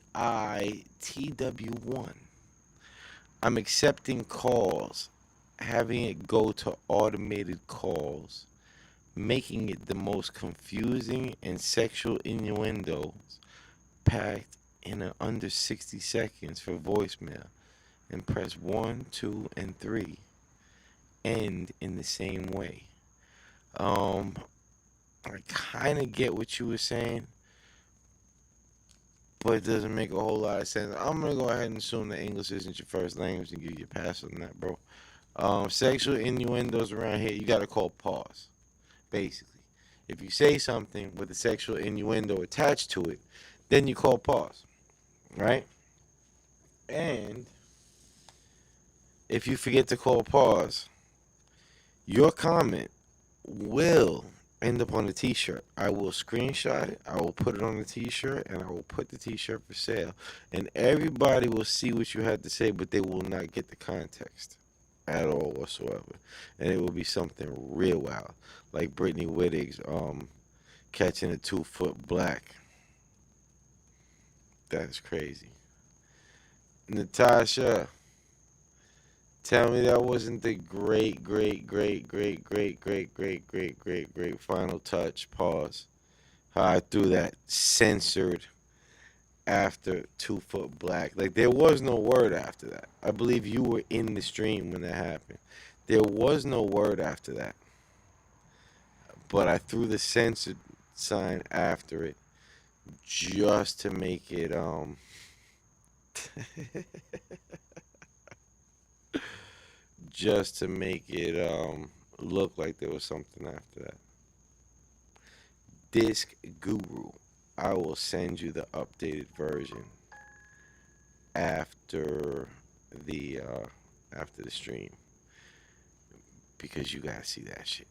I'm accepting calls, having it go to automated calls, making it the most confusing and sexual innuendos packed in under 60 seconds for voicemail, and press 1, 2, and 3. End in the same way. I kind of get what you were saying, but it doesn't make a whole lot of sense. I'm gonna go ahead and assume that English isn't your first language and give you a pass on that, bro. Sexual innuendos around here, you gotta call pause. Basically, if you say something with a sexual innuendo attached to it, then you call pause, right? And if you forget to call pause, your comment will end up on the t-shirt. I will screenshot it, I will put it on the t-shirt, and I will put the t-shirt for sale. And everybody will see what you had to say, but they will not get the context at all whatsoever. And it will be something real wild. Like Brittany Whittig's catching a 2-foot black. That's crazy. Natasha, tell me that wasn't the great final touch. Pause. How I threw that censored after 2-foot black. Like there was no word after that. I believe you were in the stream when that happened. There was no word after that. But I threw the censored sign after it just to make it just to make it look like there was something after that. Disc Guru, I will send you the updated version after the stream because you gotta see that shit.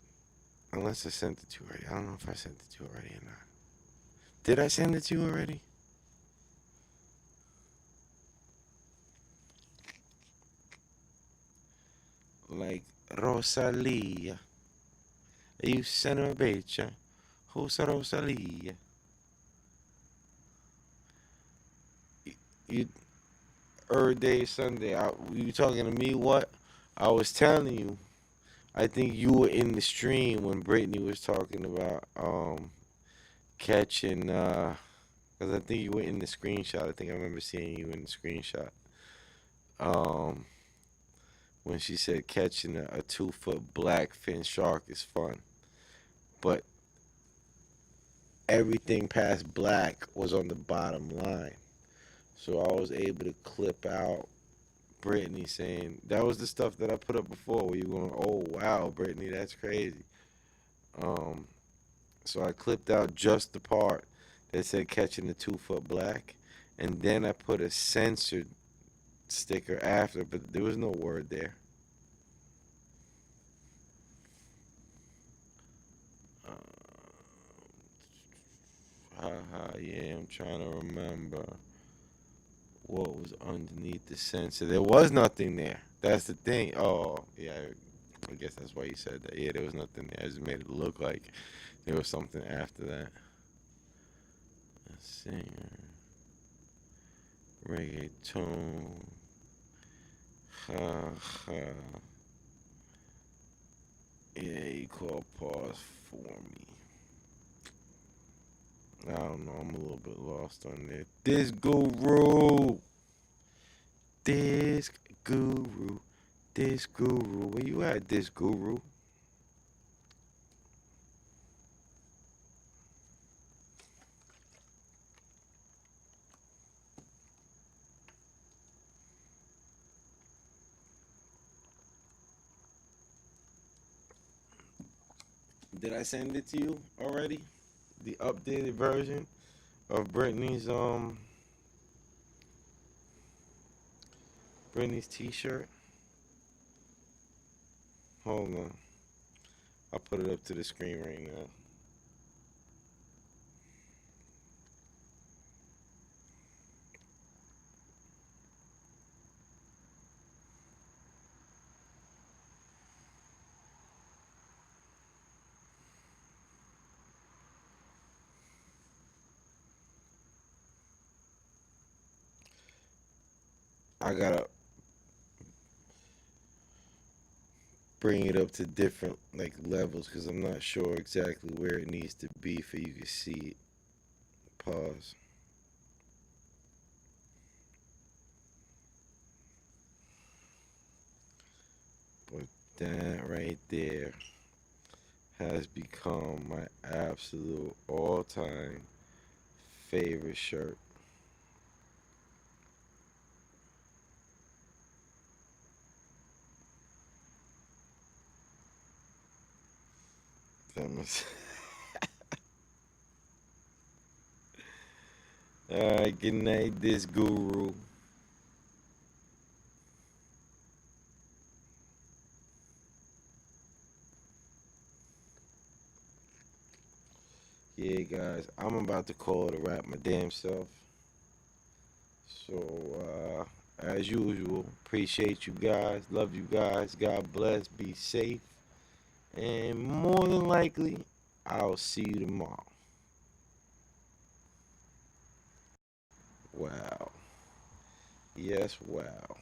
Unless I sent it to you already. I don't know if I sent it to you already or not. Did I send it to you already? Like Rosalia. You son of a bitch. Who's Rosalia? You Day Sunday. You talking to me? What? I was telling you. I think you were in the stream when Brittany was talking about catching. Because I think you were in the screenshot. I think I remember seeing you in the screenshot. When she said catching a 2-foot blackfin shark is fun, but everything past black was on the bottom line. So I was able to clip out Brittany saying, that was the stuff that I put up before where you going, oh wow, Brittany, that's crazy. So I clipped out just the part that said catching the 2-foot black, and then I put a censored sticker after, but there was no word there. Yeah, I'm trying to remember what was underneath the censor. There was nothing there. That's the thing. Oh, yeah. I guess that's why you said that. Yeah, there was nothing there. I just made it look like there was something after that. A singer, reggaeton, ha ha. Yeah, he called pause for me. I don't know. I'm a little bit lost on there. This guru, this guru, this guru. Where you at, this guru? Did I send it to you already? The updated version of Britney's t-shirt. Hold on. I'll put it up to the screen right now. I gotta bring it up to different like levels because I'm not sure exactly where it needs to be for you to see it. Pause. But that right there has become my absolute all-time favorite shirt. That must- All right, good night, this guru. Yeah, guys, I'm about to call it a wrap my damn self. So, as usual, appreciate you guys. Love you guys. God bless. Be safe. And more than likely, I'll see you tomorrow. Wow. Yes, wow.